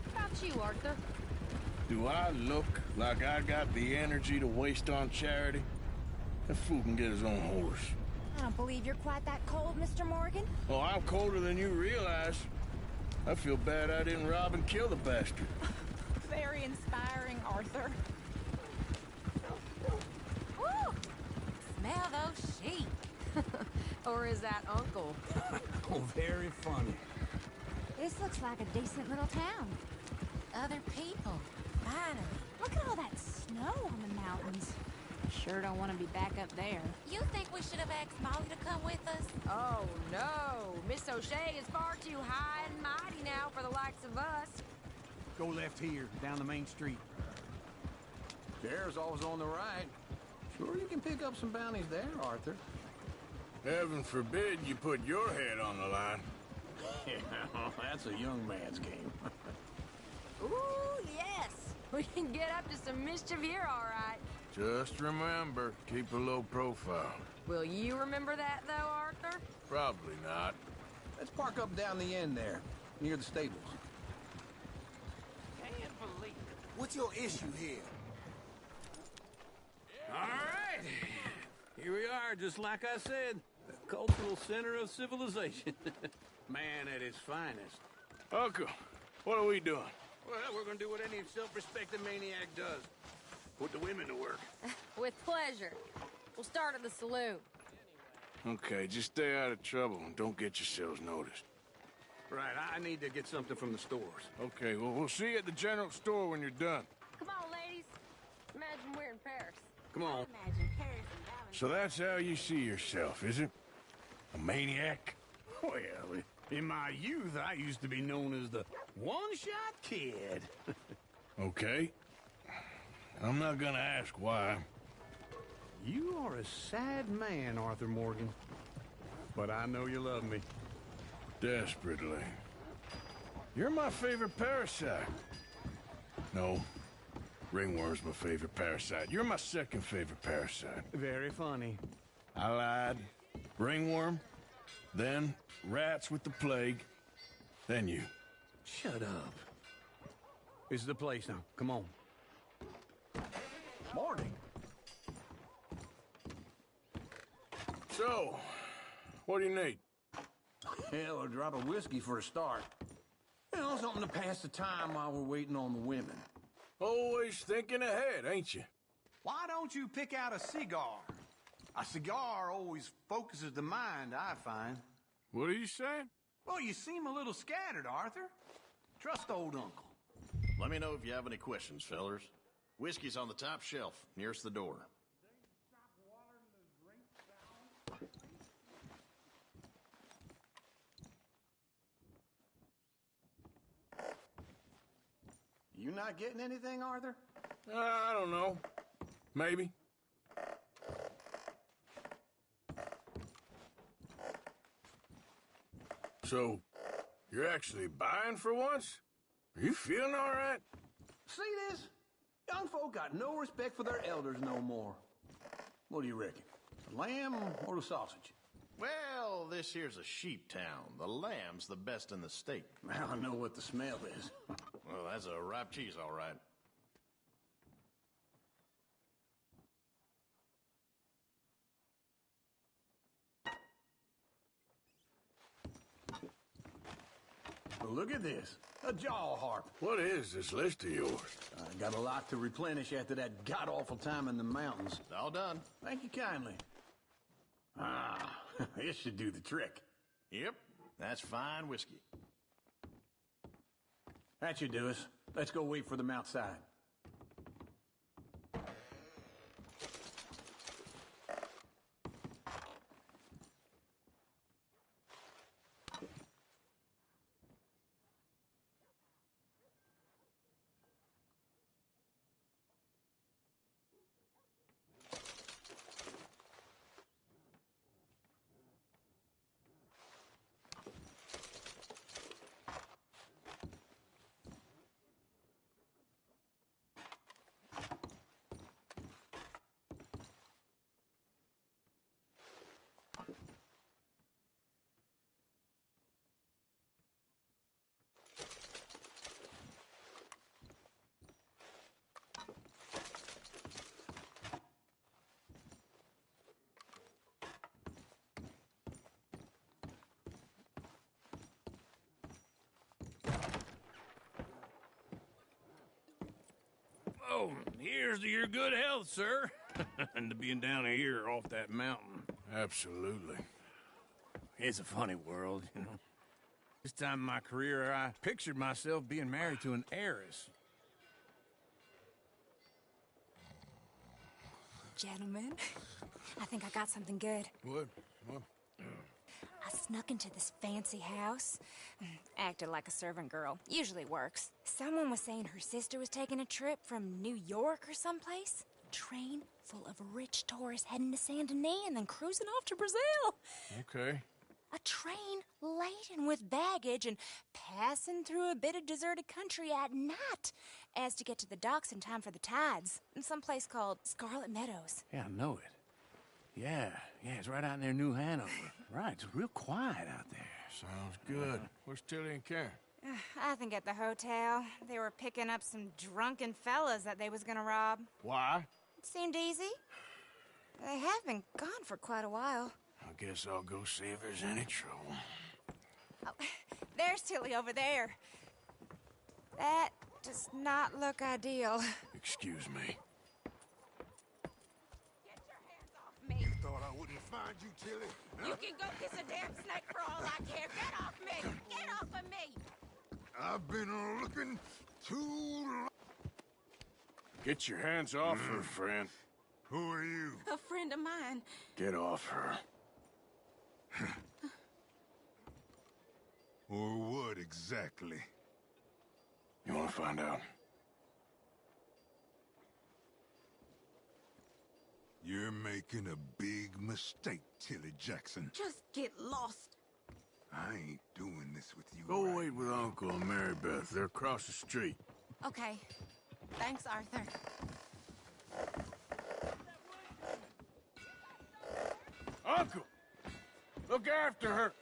What about you, Arthur? Do I look like I got the energy to waste on charity? That fool can get his own horse. I don't believe you're quite that cold, Mr. Morgan. Oh, I'm colder than you realize. I feel bad I didn't rob and kill the bastard. Very inspiring, Arthur. Woo! Smell those sheep. Or is that Uncle? Oh, very funny. This looks like a decent little town. Other people. Finally. Look at all that snow on the mountains. Sure don't want to be back up there. You think we should have asked Molly to come with us? Oh, no. Miss O'Shea is far too high and mighty now for the likes of us. Go left here, down the main street. There's always on the right. Sure, you can pick up some bounties there, Arthur. Heaven forbid you put your head on the line. Yeah, that's a young man's game. Ooh, yes. We can get up to some mischief here, all right. Just remember, keep a low profile. Will you remember that, though, Arthur? Probably not. Let's park up down the end there, near the stables. Can't believe it. What's your issue here? All right. Here we are, just like I said. The cultural center of civilization. Man at his finest. Uncle, what are we doing? Well, we're gonna do what any self-respecting maniac does. Put the women to work. With pleasure. We'll start at the saloon. Okay, just stay out of trouble and don't get yourselves noticed. Right, I need to get something from the stores. Okay, well, we'll see you at the general store when you're done. Come on, ladies. Imagine we're in Paris. Come on. Imagine Paris and Valentine. So that's how you see yourself, is it? A maniac? Well, in my youth, I used to be known as the one-shot kid. Okay. I'm not gonna ask why. You are a sad man, Arthur Morgan. But I know you love me. Desperately. You're my favorite parasite. No. Ringworm's my favorite parasite. You're my second favorite parasite. Very funny. I lied. Ringworm. Then rats with the plague. Then you. Shut up. This is the place now. Come on. Morning. So, what do you need? Hell, a drop of whiskey for a start. You know, something to pass the time while we're waiting on the women. Always thinking ahead, ain't you? Why don't you pick out a cigar? A cigar always focuses the mind, I find. What are you saying? Well, you seem a little scattered, Arthur. Trust old uncle. Let me know if you have any questions, fellers. Whiskey's on the top shelf, nearest the door. You not getting anything, Arthur? I don't know. Maybe. So, you're actually buying for once? Are you feeling all right? See this? Young folk got no respect for their elders no more. What do you reckon? The lamb or the sausage? Well, this here's a sheep town. The lamb's the best in the state. I know what the smell is. Well, that's a ripe cheese, all right. Well, look at this. A jaw harp. What is this list of yours? I got a lot to replenish after that god-awful time in the mountains. All done. Thank you kindly. Ah, this should do the trick. Yep, that's fine whiskey. That should do us. Let's go wait for them outside. Oh, here's to your good health, sir. And to being down here off that mountain. Absolutely. It's a funny world, you know. This time in my career, I pictured myself being married to an heiress. Gentlemen, I think I got something good. What? I snuck into this fancy house. Acted like a servant girl. Usually works. Someone was saying her sister was taking a trip from New York or someplace. Train full of rich tourists heading to Saint Denis and then cruising off to Brazil. Okay. A train laden with baggage and passing through a bit of deserted country at night as to get to the docks in time for the tides in some place called Scarlet Meadows. Yeah, I know it. Yeah, it's right out near New Hanover. Right, it's real quiet out there. Sounds good. Where's Tilly and Karen? I think at the hotel. They were picking up some drunken fellas that they was gonna rob. Why? It seemed easy. They have been gone for quite a while. I guess I'll go see if there's any trouble. Oh, there's Tilly over there. That does not look ideal. Excuse me. Me. You thought I wouldn't find you, Tilly? You can go kiss a damn snake for all I care. Get off me! Get off of me! I've been looking too long. Get your hands off her, friend. Who are you? A friend of mine. Get off her. Or what exactly? You want to find out? You're making a big mistake, Tilly Jackson. Just get lost. I ain't doing this with you. Go wait with Uncle and Mary Beth. They're across the street. Okay. Thanks, Arthur. Uncle! Look after her.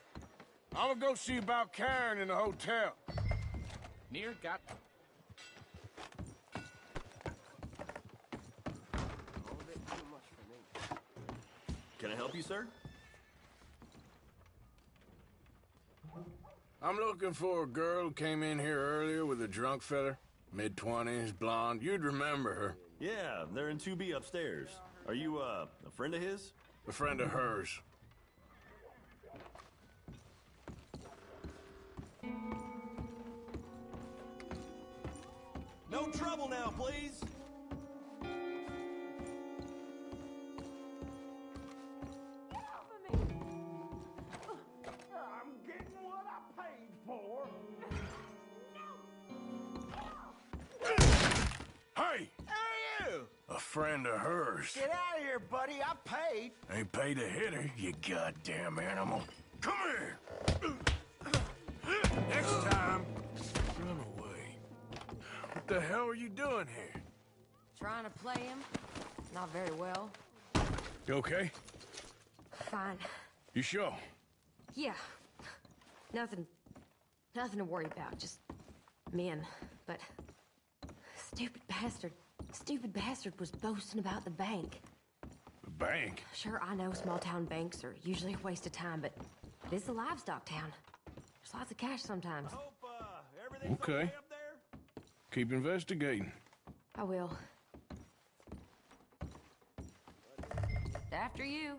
I'm gonna go see about Karen in the hotel. Near got... Can I help you, sir? I'm looking for a girl who came in here earlier with a drunk fella. Mid-20s, blonde. You'd remember her. Yeah, they're in 2B upstairs. Are you, a friend of his? A friend of hers. No trouble now, please. I'm getting what I paid for. Hey! Hey, you! A friend of hers. Get out of here, buddy. I paid. Ain't paid to hit her, you goddamn animal. Come here! Next time, run away. What the hell are you doing here? Trying to play him. Not very well. You okay? Fine. You sure? Yeah. Nothing to worry about. Just men. But stupid bastard was boasting about the bank. The bank? Sure, I know small town banks are usually a waste of time, but it is a livestock town. There's lots of cash sometimes. Okay. Keep investigating. I will. After you.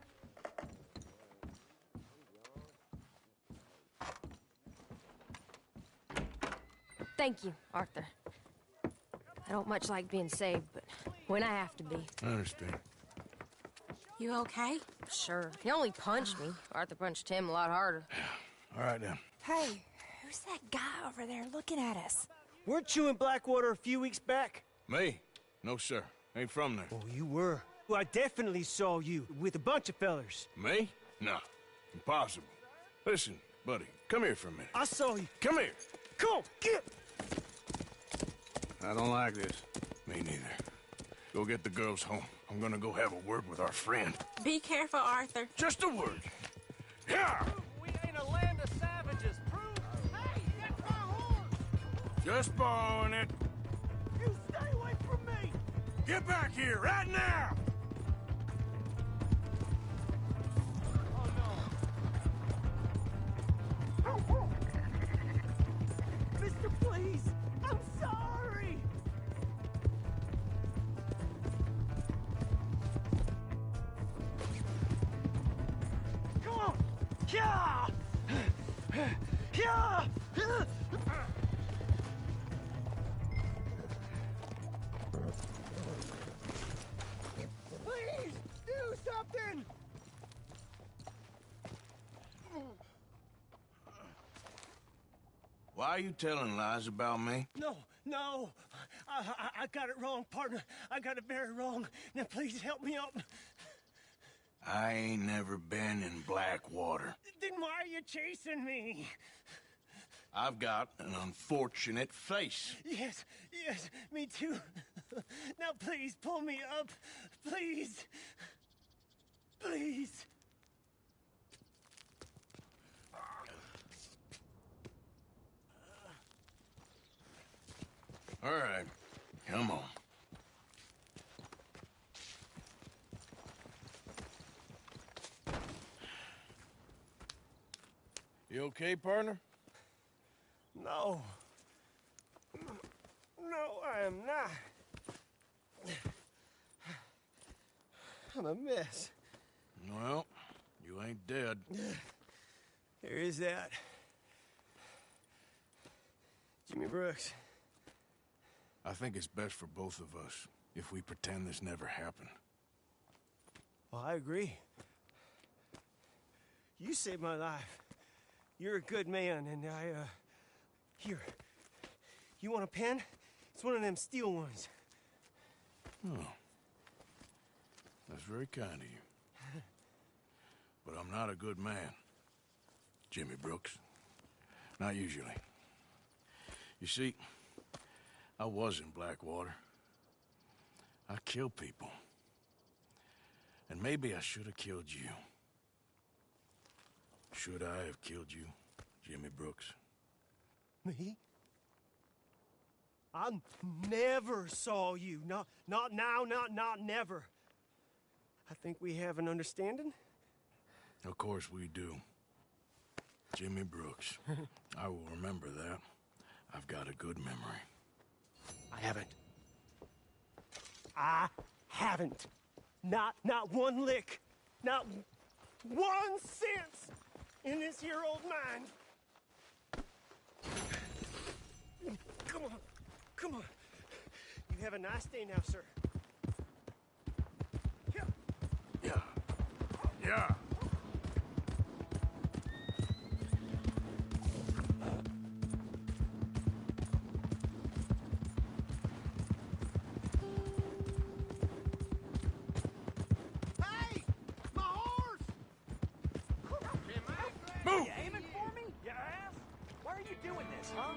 Thank you, Arthur. I don't much like being saved, but when I have to be. I understand. You okay? Sure. He only punched me. Arthur punched him a lot harder. All right, then. Hey, who's that guy over there looking at us? Weren't you in Blackwater a few weeks back? Me? No, sir. Ain't from there. Oh, you were. Well, I definitely saw you with a bunch of fellers. Me? No. Impossible. Listen, buddy, come here for a minute. I saw you. Come here. Come on, get! I don't like this. Me neither. Go get the girls home. I'm gonna go have a word with our friend. Be careful, Arthur. Just a word. Yeah! We ain't a land of savages. Prove. Hey, that's my horse. Just borrowing it. You stay away from me. Get back here right now! Mister, please. I'm sorry. Come on. Yeah. Yeah. Please do something. Why are you telling lies about me? No. I got it wrong, partner. I got it very wrong. Now, please help me out. I ain't never been in Blackwater. Then why are you chasing me? I've got an unfortunate face. Yes, me too. Now, please, pull me up. Please. Please. You okay, partner? No. No, I am not. I'm a mess. Well, you ain't dead. There is that. Jimmy Brooks. I think it's best for both of us if we pretend this never happened. Well, I agree. You saved my life. You're a good man, and Here. You want a pen? It's one of them steel ones. Oh. That's very kind of you. But I'm not a good man, Jimmy Brooks. Not usually. You see, I was in Blackwater. I killed people. And maybe I should have killed you. Should I have killed you, Jimmy Brooks? Me? I never saw you. Not now, not never. I think we have an understanding. Of course we do. Jimmy Brooks. I will remember that. I've got a good memory. I haven't. Not one lick. Not 1 cent in this here old mind. Come on. You have a nice day now, sir. Yeah. Hey! My horse! Move! You aiming for me? You ass? Why are you doing this, huh?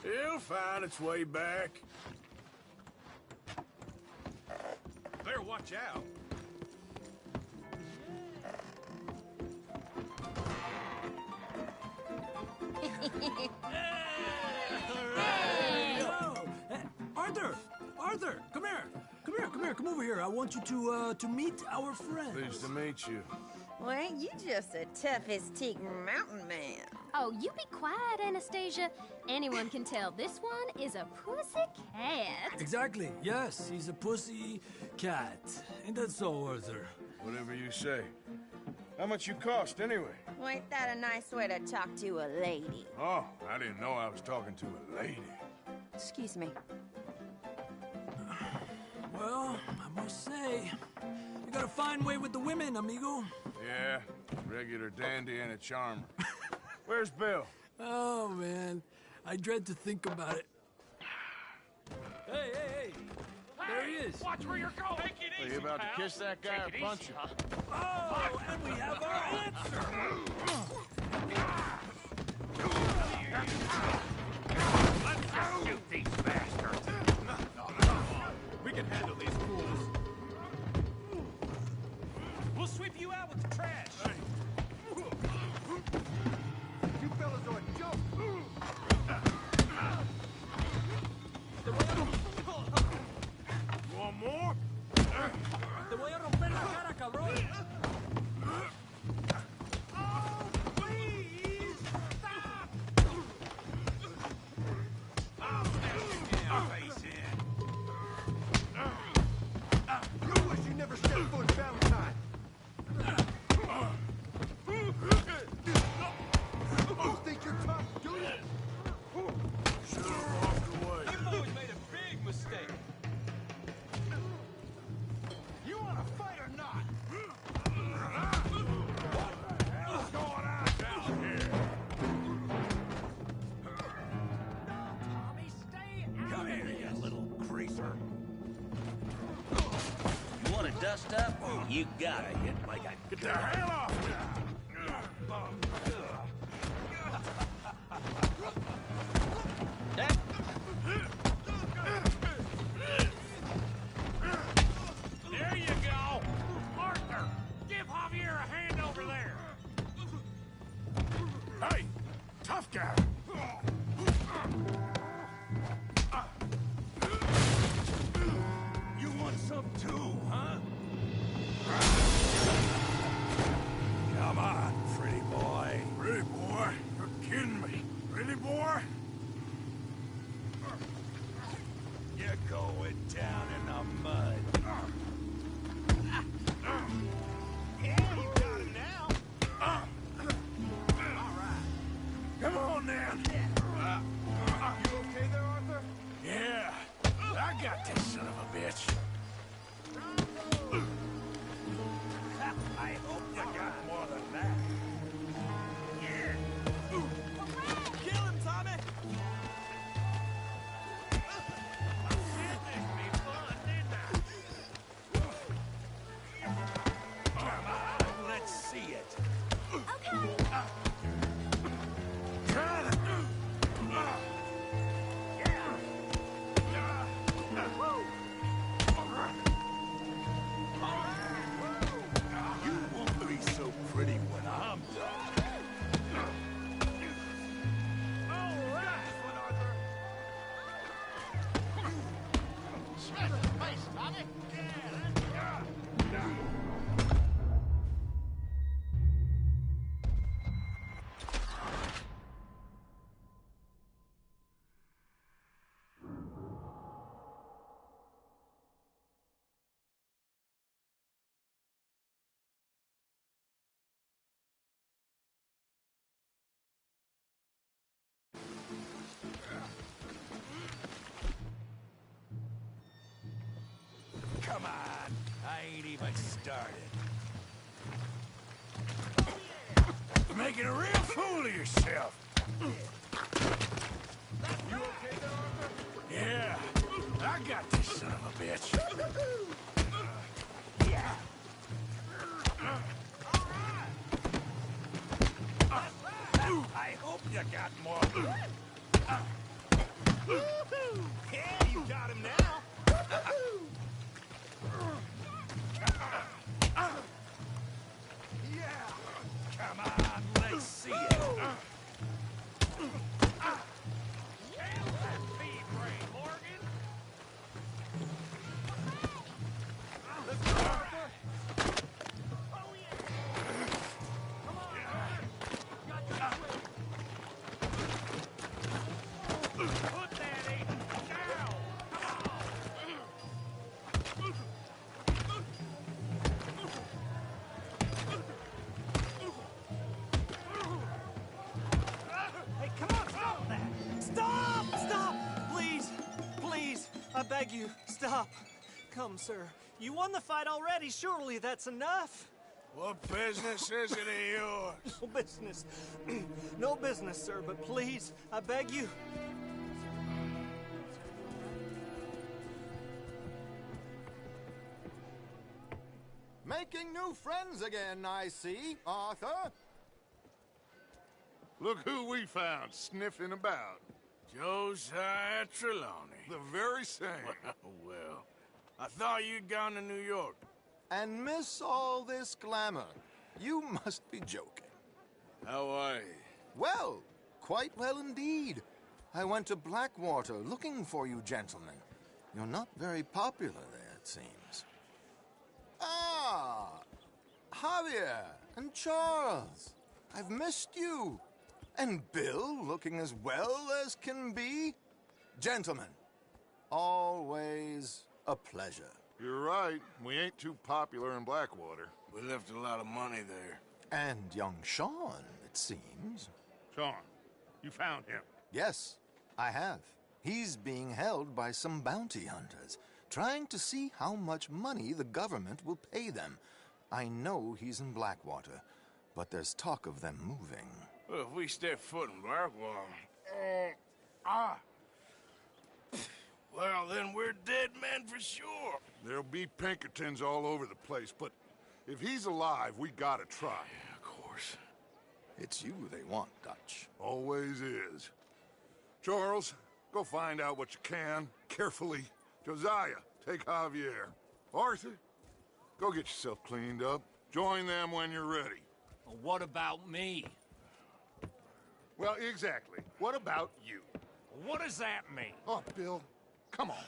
It'll find its way back. Better watch out. Arthur, come here, come over here. I want you to meet our friends. Pleased to meet you. Well, ain't you just the toughest teak mountain man? Oh, you be quiet, Anastasia. Anyone can tell this one is a pussy cat. Exactly, yes, he's a pussy cat. Ain't that so, Arthur? Whatever you say. How much you cost, anyway? Well, ain't that a nice way to talk to a lady? Oh, I didn't know I was talking to a lady. Excuse me. Well, I must say, you got a fine way with the women, amigo. Yeah, regular dandy and a charmer. Where's Bill? Oh, man, I dread to think about it. Hey! There he is. Watch where you're going. Take it easy, Are you about to kiss that guy or punch him? Oh, and we have our answer. Let's just shoot these bastards. We can handle these fools. We'll sweep you out with the trash. You fellas are a joke. Want more? Te voy a romper la cara, cabrón. Oh, please! Stop! Face in. You wish you never stepped foot in Valentine. You think you're tough, do you? Should've walked away. You boys made a big mistake. You want to fight or not? What's going on down here? Tommy, stay out. Come here, you little greaser. You want to dust up? You got it. Hit like a Get the hell off me! There you go. Arthur, give Javier a hand over there. Hey, tough guy. even started. You're making a real fool of yourself. You okay there, Arthur? Yeah, I got this son of a bitch. Yeah. I hope you got more. Yeah, you got him now. Yeah. Come on, let's see it. Hell, that feed brain, Morgan. Let's go, Arthur. Oh, yeah. Come on, put that ape down. Hey, come on, stop that! Stop! Stop! Please! Please! I beg you, stop. Come, sir. You won the fight already. Surely that's enough. What business is it of yours? No business. No business, sir, but please, I beg you. Making new friends again, I see, Arthur. Look who we found sniffing about. Josiah Trelawney. The very same. Well, I thought you'd gone to New York. And miss all this glamour. You must be joking. How are you? Well, quite well indeed. I went to Blackwater looking for you gentlemen. You're not very popular there, it seems. Ah, Javier and Charles. I've missed you. And Bill looking as well as can be. Gentlemen, always a pleasure. You're right. We ain't too popular in Blackwater. We left a lot of money there. And young Sean, it seems. Sean, you found him. Yes, I have. He's being held by some bounty hunters, trying to see how much money the government will pay them. I know he's in Blackwater, but there's talk of them moving. Well, if we step foot in Blackwater... Well, then we're dead men for sure. There'll be Pinkertons all over the place, but if he's alive, we gotta try. Yeah, of course. It's you they want, Dutch. Always is. Charles, go find out what you can, carefully. Josiah, take Javier. Arthur, go get yourself cleaned up. Join them when you're ready. Well, what about me? Well, exactly. What about you? What does that mean? Oh, Bill, come on.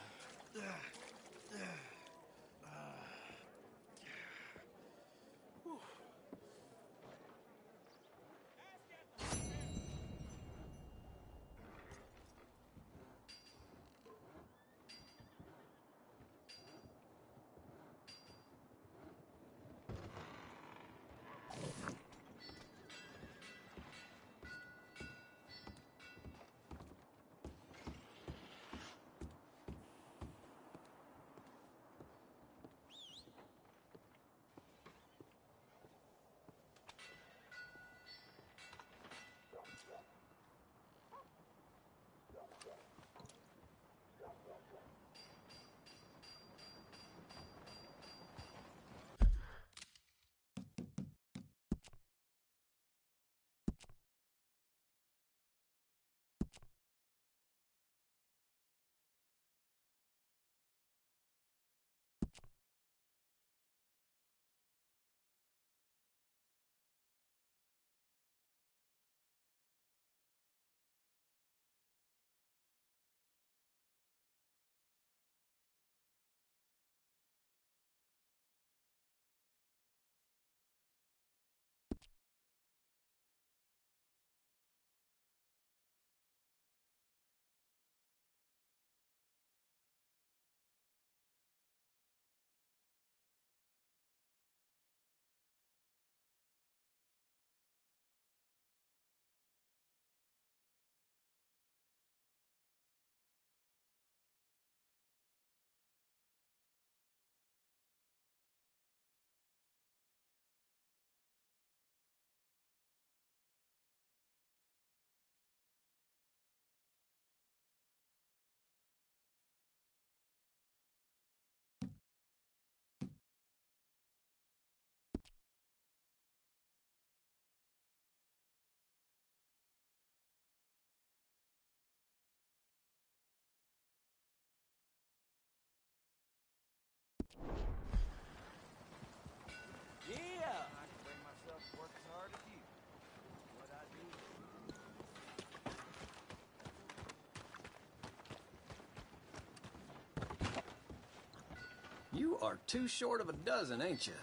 You are too short of a dozen, ain't you?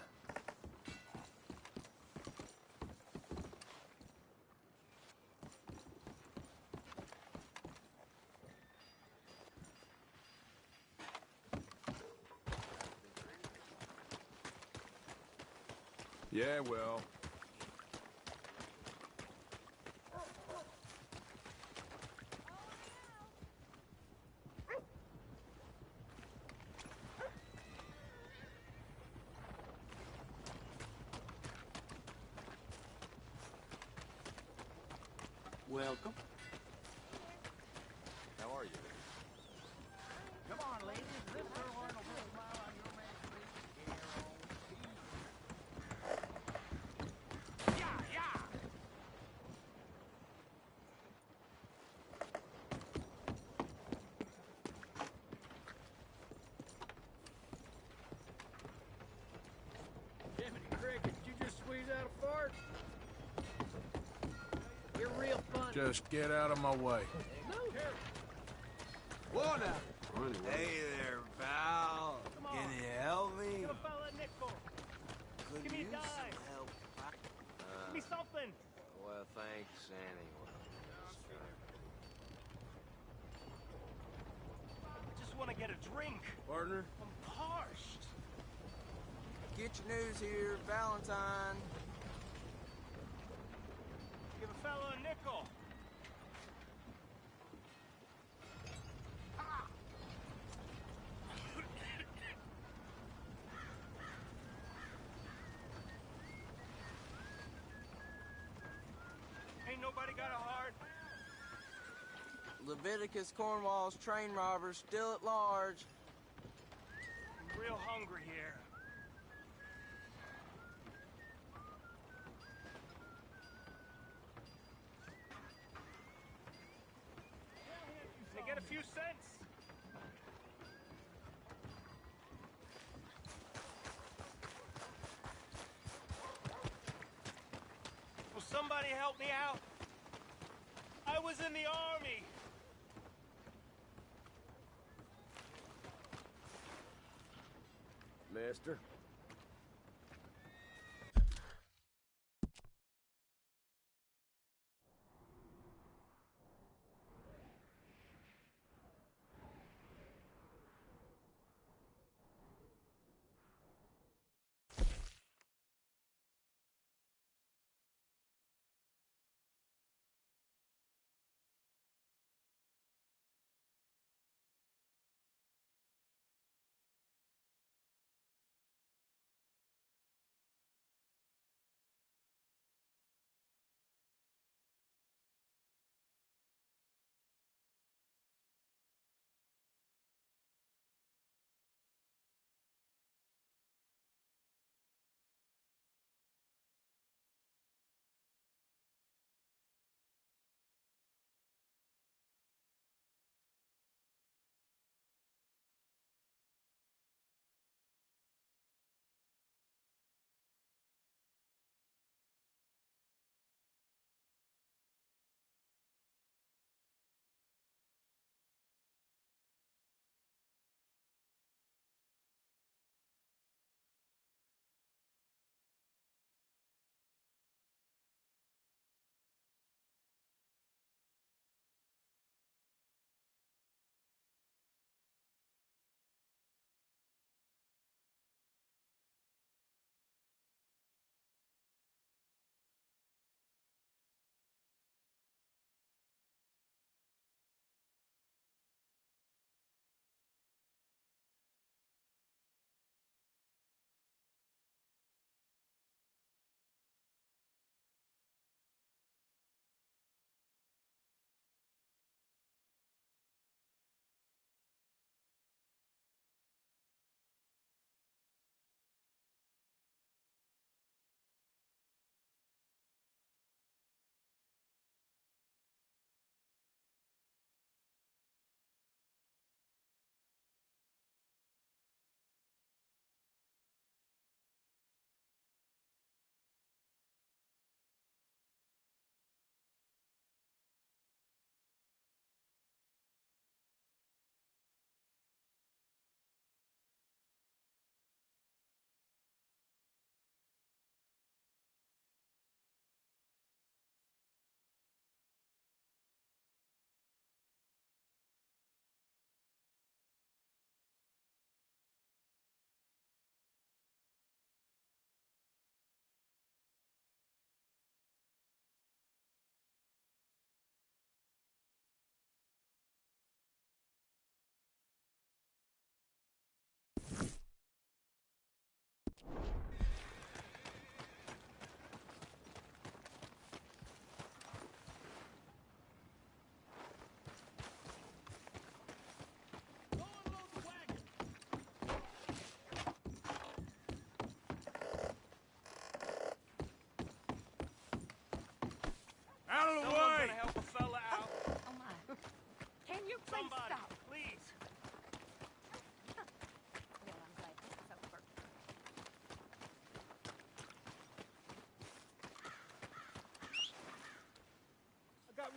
Yeah, well. Welcome. How are you? Come on, ladies. This girl will put a smile on your man's face. Yeah, yeah. Jiminy Cricket, did you just squeeze out a fart? You're real funny. Just get out of my way. No. Whoa now. Hey there, pal. Can you help me? Give a fella a nickel. Could Give me a use dime. some help. Give me something. Well, thanks anyway. I just want to get a drink. Partner? I'm parched. Get your news here, Valentine. Give a fella a nickel. Ain't nobody got a heart. Leviticus Cornwall's train robbers still at large. I'm real hungry here. Can I get a few cents? Will somebody help me out? I was in the army. Mister?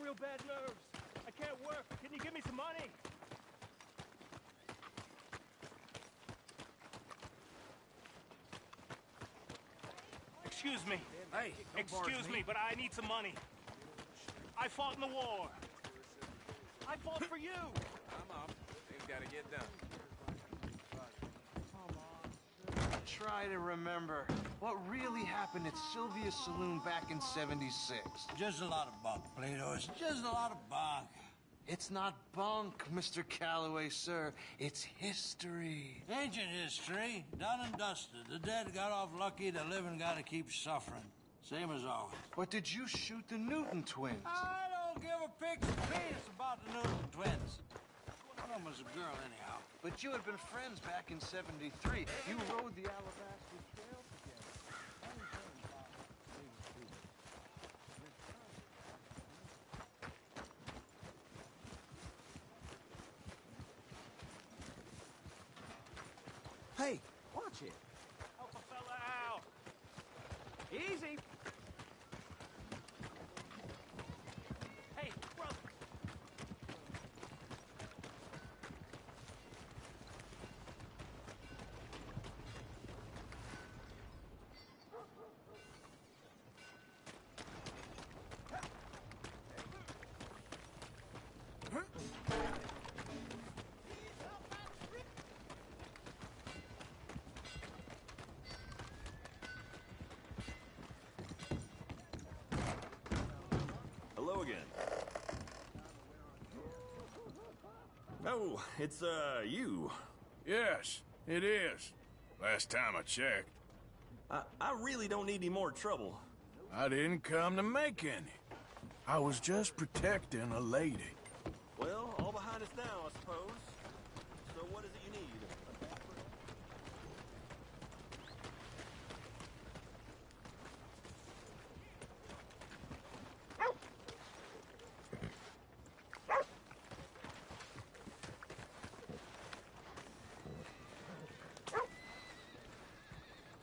real bad nerves. I can't work. Can you give me some money? Excuse me. Hey, Excuse me, but I need some money. I fought in the war. I fought for you. I'm off. Things gotta get done. Try to remember what really happened at Sylvia's Saloon back in '76. Just a lot of bunk, Plato. It's just a lot of bunk. It's not bunk, Mr. Calloway, sir. It's history. Ancient history, done and dusted. The dead got off lucky, the living gotta keep suffering. Same as always. But did you shoot the Newton twins? I don't give a pig's penis about the Newton twins. One of them was a girl, anyhow. But you had been friends back in '73. You rode the Alabaster Trail together. Hey, watch it. Help a fella out. Easy. Hey, brother. Hello again. Oh, it's, you. Yes, it is. Last time I checked. I really don't need any more trouble. I didn't come to make any. I was just protecting a lady. Well, all behind us now, I suppose. So what is it you need?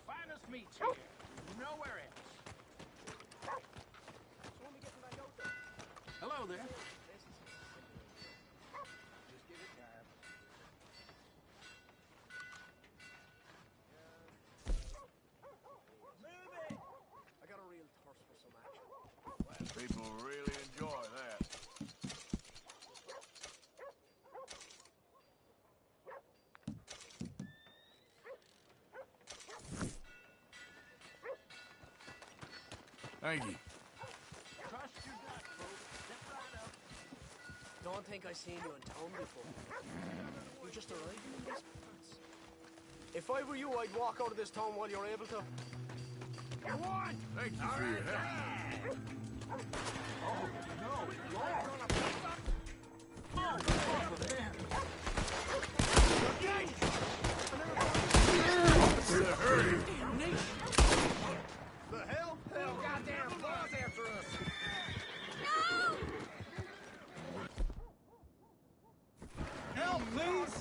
Finest meats here. Nowhere else. Hello there. Just give it time. Move it! I got a real thirst for some action. People really enjoy that. Thank you. Trust your gut, folks. Step right up. Don't think I've seen you in town before. You just arrived in this place. If I were you, I'd walk out of this town while you're able to. Go on! Thank you for your help. Oh, no, you're gonna pick up. Oh, over there. It's a hurry. The hell? Hell, goddamn claws after us. No! Help, please!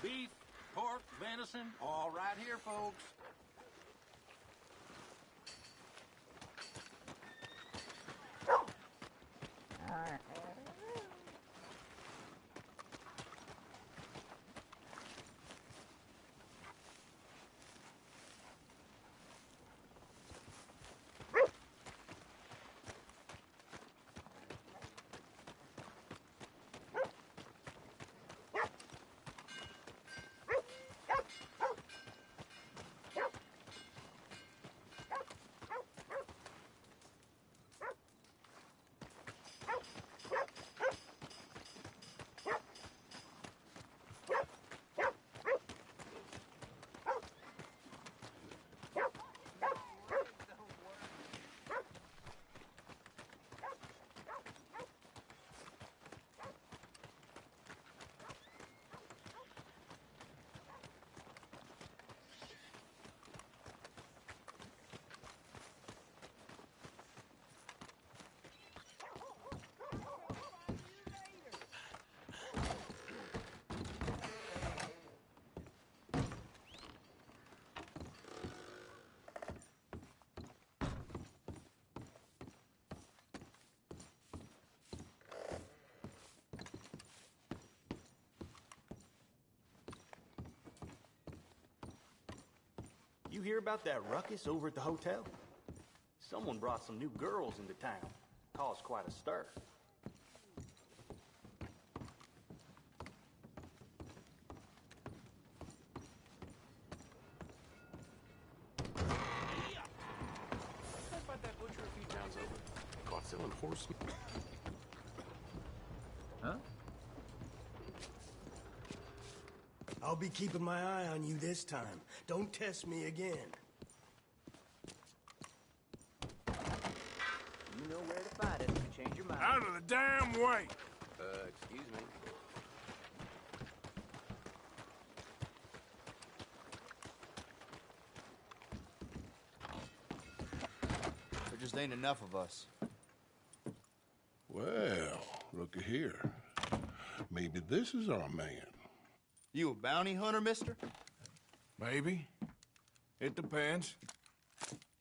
Beef, pork, venison, all right here, folks. hear about that ruckus over at the hotel? Someone brought some new girls into town. Caused quite a stir. What about that butcher a few towns over? Caught selling horse meat. Huh? I'll be keeping my eye on you this time. Don't test me again. You know where to find it if you change your mind. Out of the damn way! Excuse me. There just ain't enough of us. Well, looky here. Maybe this is our man. You a bounty hunter, mister? Maybe. It depends.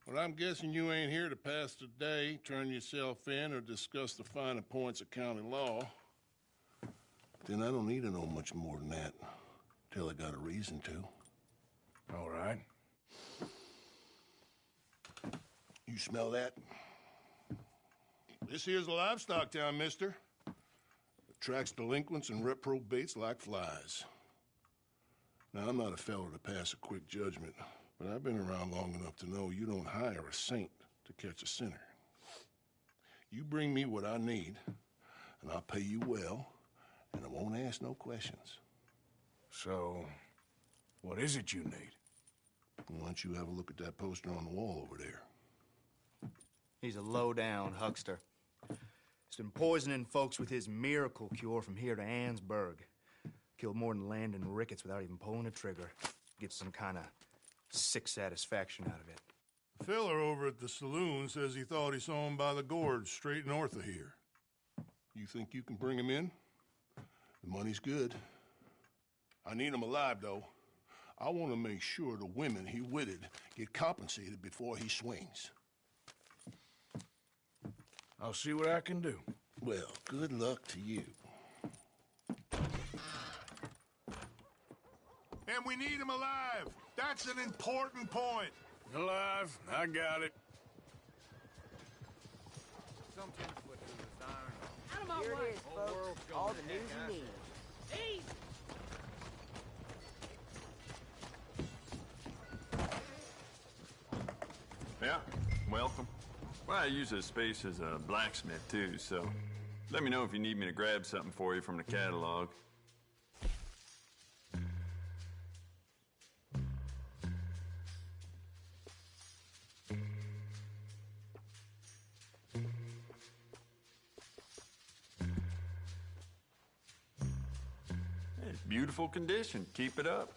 Well, I'm guessing you ain't here to pass the day, turn yourself in, or discuss the finer points of county law. Then I don't need to know much more than that, till I got a reason to. All right. You smell that? This here's a livestock town, mister. Attracts delinquents and reprobates like flies. Now, I'm not a fellow to pass a quick judgment, but I've been around long enough to know you don't hire a saint to catch a sinner. You bring me what I need, and I'll pay you well, and I won't ask no questions. So, what is it you need? Why don't you have a look at that poster on the wall over there? He's a low-down huckster. He's been poisoning folks with his miracle cure from here to Annesburg. Killed more than Landon Ricketts without even pulling a trigger. Gets some kind of sick satisfaction out of it. The fella over at the saloon says he thought he saw him by the gorge straight north of here. You think you can bring him in? The money's good. I need him alive, though. I want to make sure the women he witted get compensated before he swings. I'll see what I can do. Well, good luck to you. And we need him alive. That's an important point. Alive, I got it. Some 10-foot through this iron. Out of my Here way. it is, folks. All the news you need. Easy. Yeah, welcome. Well, I use this space as a blacksmith, too, so let me know if you need me to grab something for you from the catalog. It's beautiful condition. Keep it up.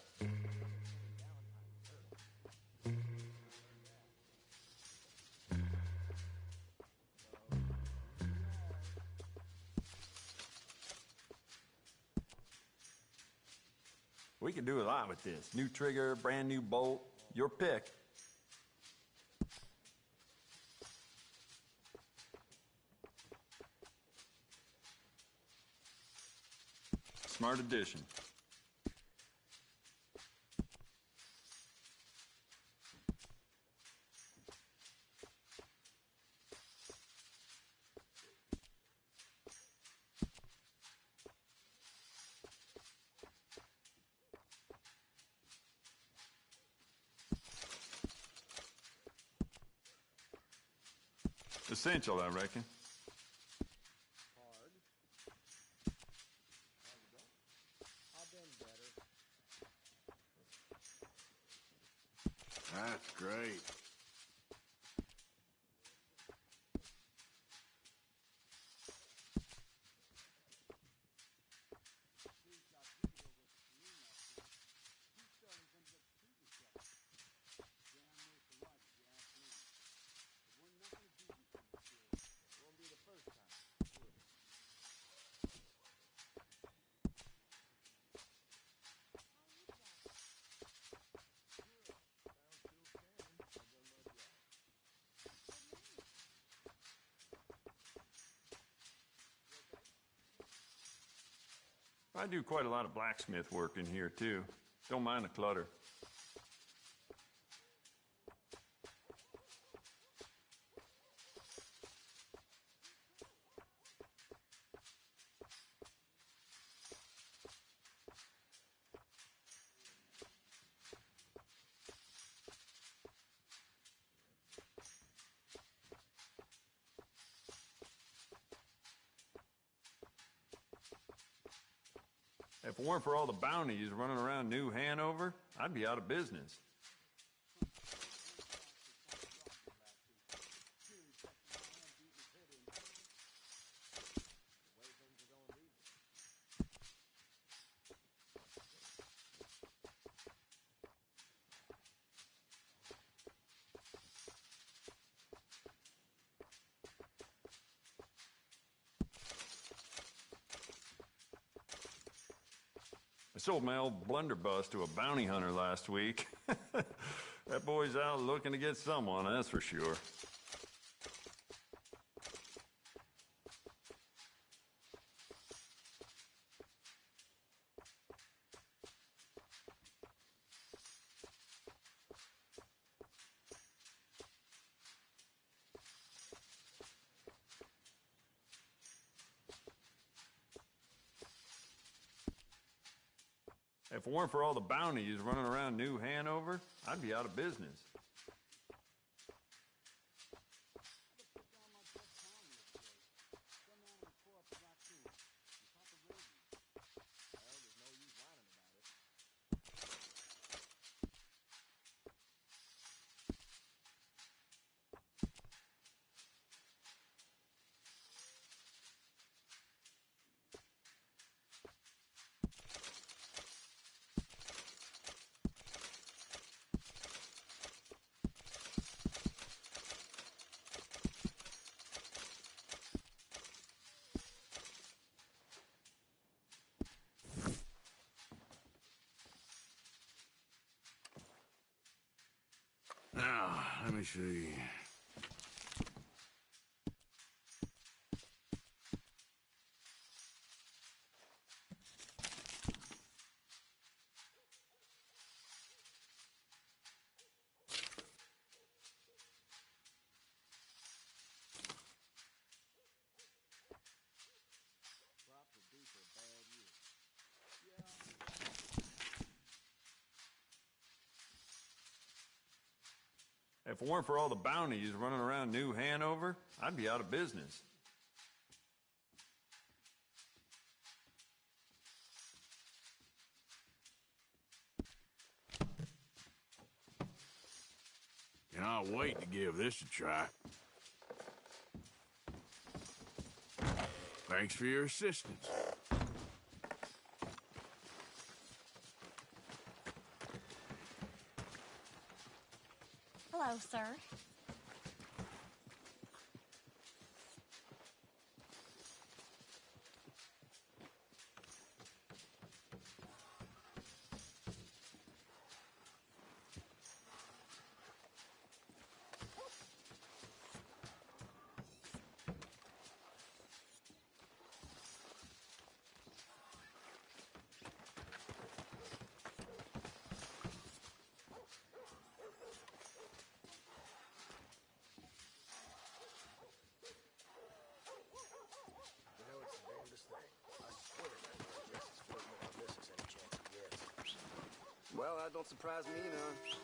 We can do a lot with this. New trigger, brand new bolt, your pick. Smart addition. Essential, I reckon. That's great. I do quite a lot of blacksmith work in here, too. Don't mind the clutter. If it weren't for all the bounties running around New Hanover, I'd be out of business. I sold my old blunderbuss to a bounty hunter last week. That boy's out looking to get someone, that's for sure. If it weren't for all the bounties running around New Hanover, I'd be out of business. Now, let me see. If it weren't for all the bounties running around New Hanover, I'd be out of business. Cannot wait to give this a try. Thanks for your assistance. Hello, sir. Well, that don't surprise me none.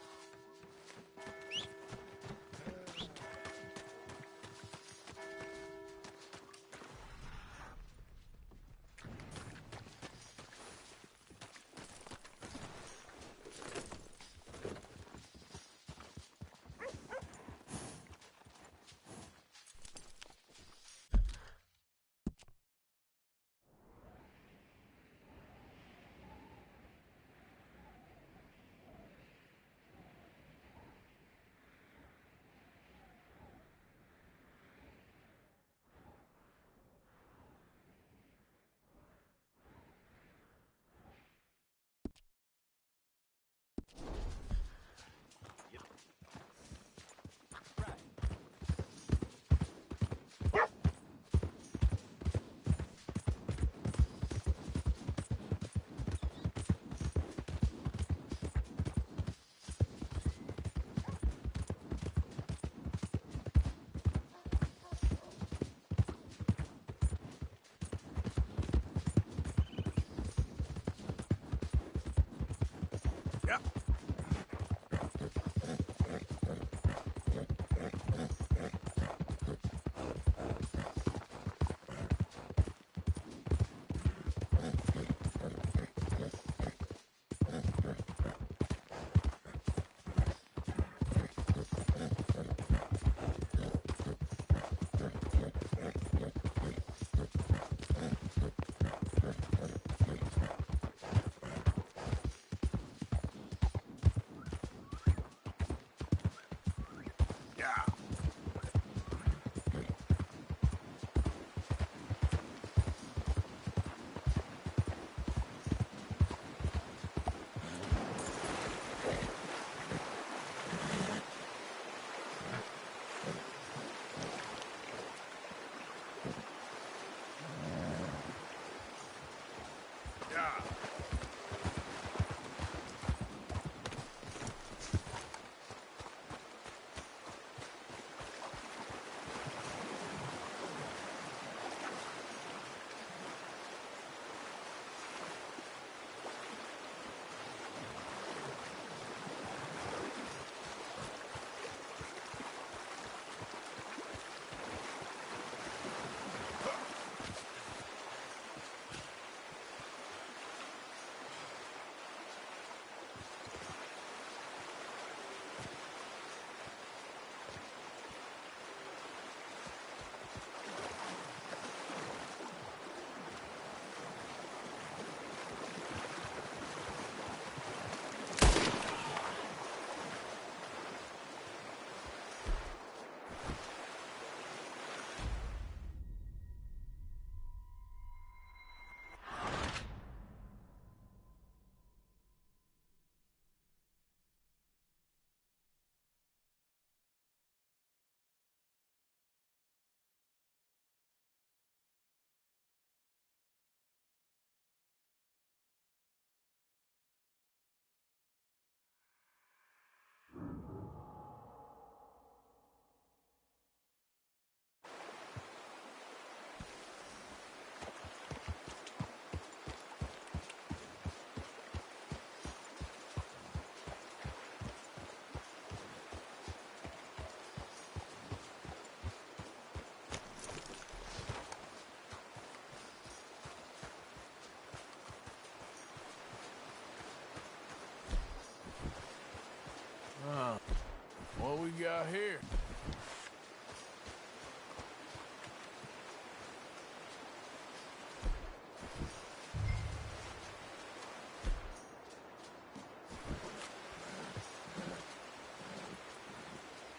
What we got here?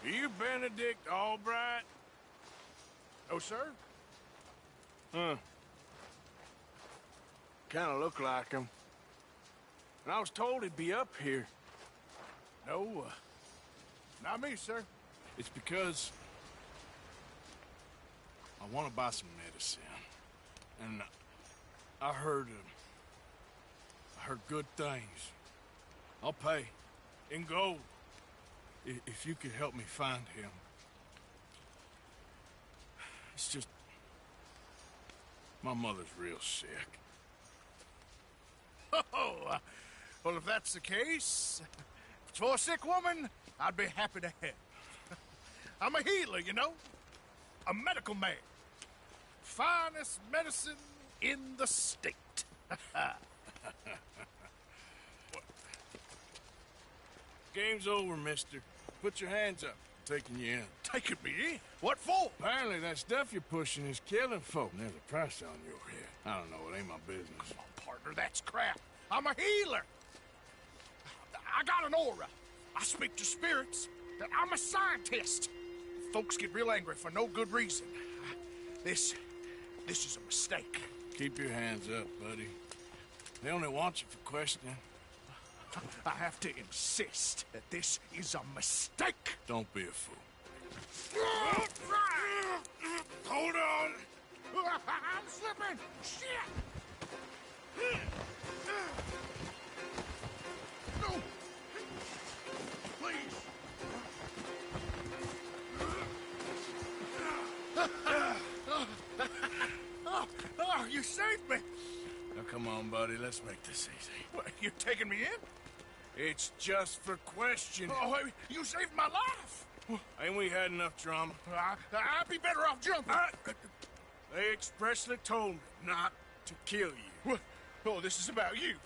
Are you Benedict Albright? Oh, sir? Huh. Kind of look like him. And I was told he'd be up here. No, not me, sir. It's because I want to buy some medicine. And I heard good things. I'll pay in gold if you could help me find him. It's just my mother's real sick. Oh, well, if that's the case, if it's for a sick woman, I'd be happy to help. I'm a healer, you know? A medical man. Finest medicine in the state. Game's over, mister. Put your hands up. I'm taking you in. Taking me in? What for? Apparently that stuff you're pushing is killing folk. And there's a price on your head. I don't know, it ain't my business. Come on, partner, that's crap. I'm a healer. I got an aura. I speak to spirits. I'm a scientist. Folks get real angry for no good reason. This is a mistake. Keep your hands up, buddy. They only want you for questioning. I have to insist that this is a mistake. Don't be a fool. Hold on. I'm slipping. Shit. No. Please. Oh, you saved me. Now, come on, buddy. Let's make this easy. What, you're taking me in? It's just for questioning. Oh, you saved my life. Ain't we had enough drama? I'd be better off jumping. They expressly told me not to kill you. Oh, this is about you.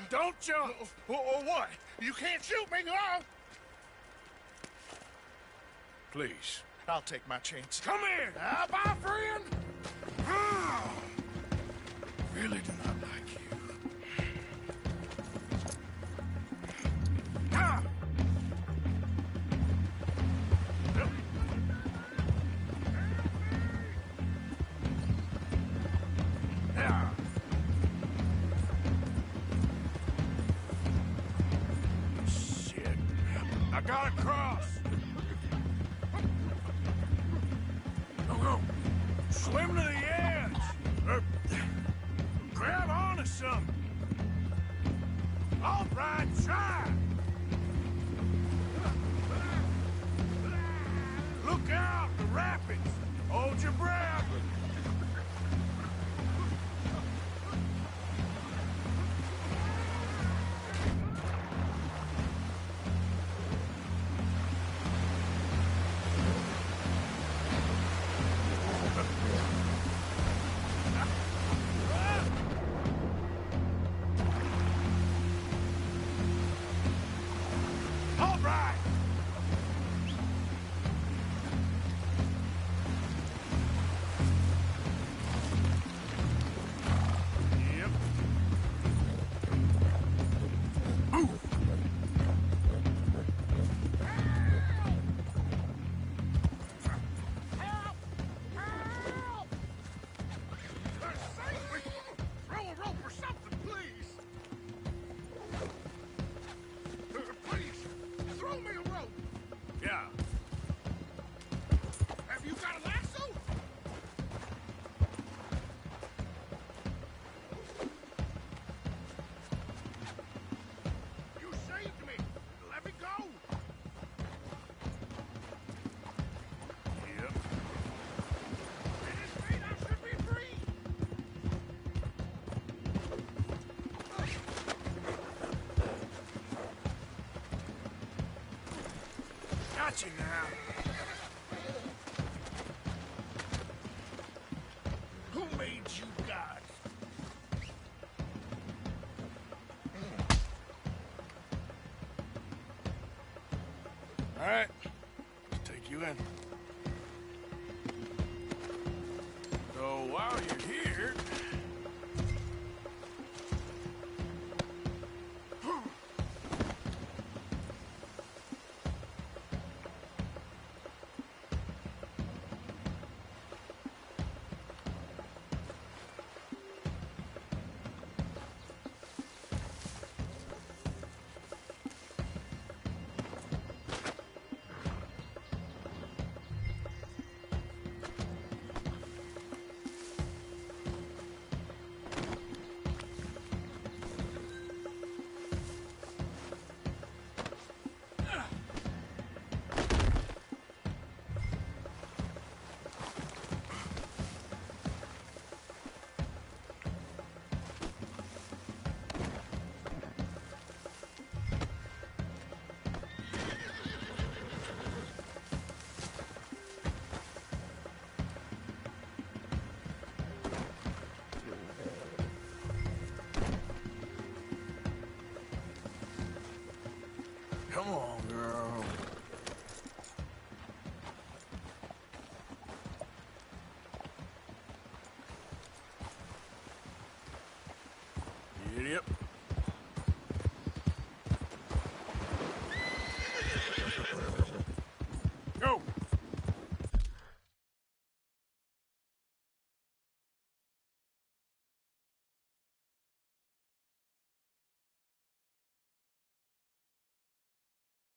Don't jump. Or what? You can't shoot me, no. Please. I'll take my chance. Come here. Bye, friend. Really do not like you. Shit. I gotta cross. Go. Swim to the edge. Grab some. All right, try. Look out, the rapids. Hold your breath. All right. Yep. Ooh. Help! Help! Save me! Throw a rope or something, please! Please, throw me a rope! Yeah. Have you got a lasso? You saved me! Let me go! Yep. It is me that should be free! Got you now. Who made you God? All right, let's take you in. So while you're here, come on, girl. Yep.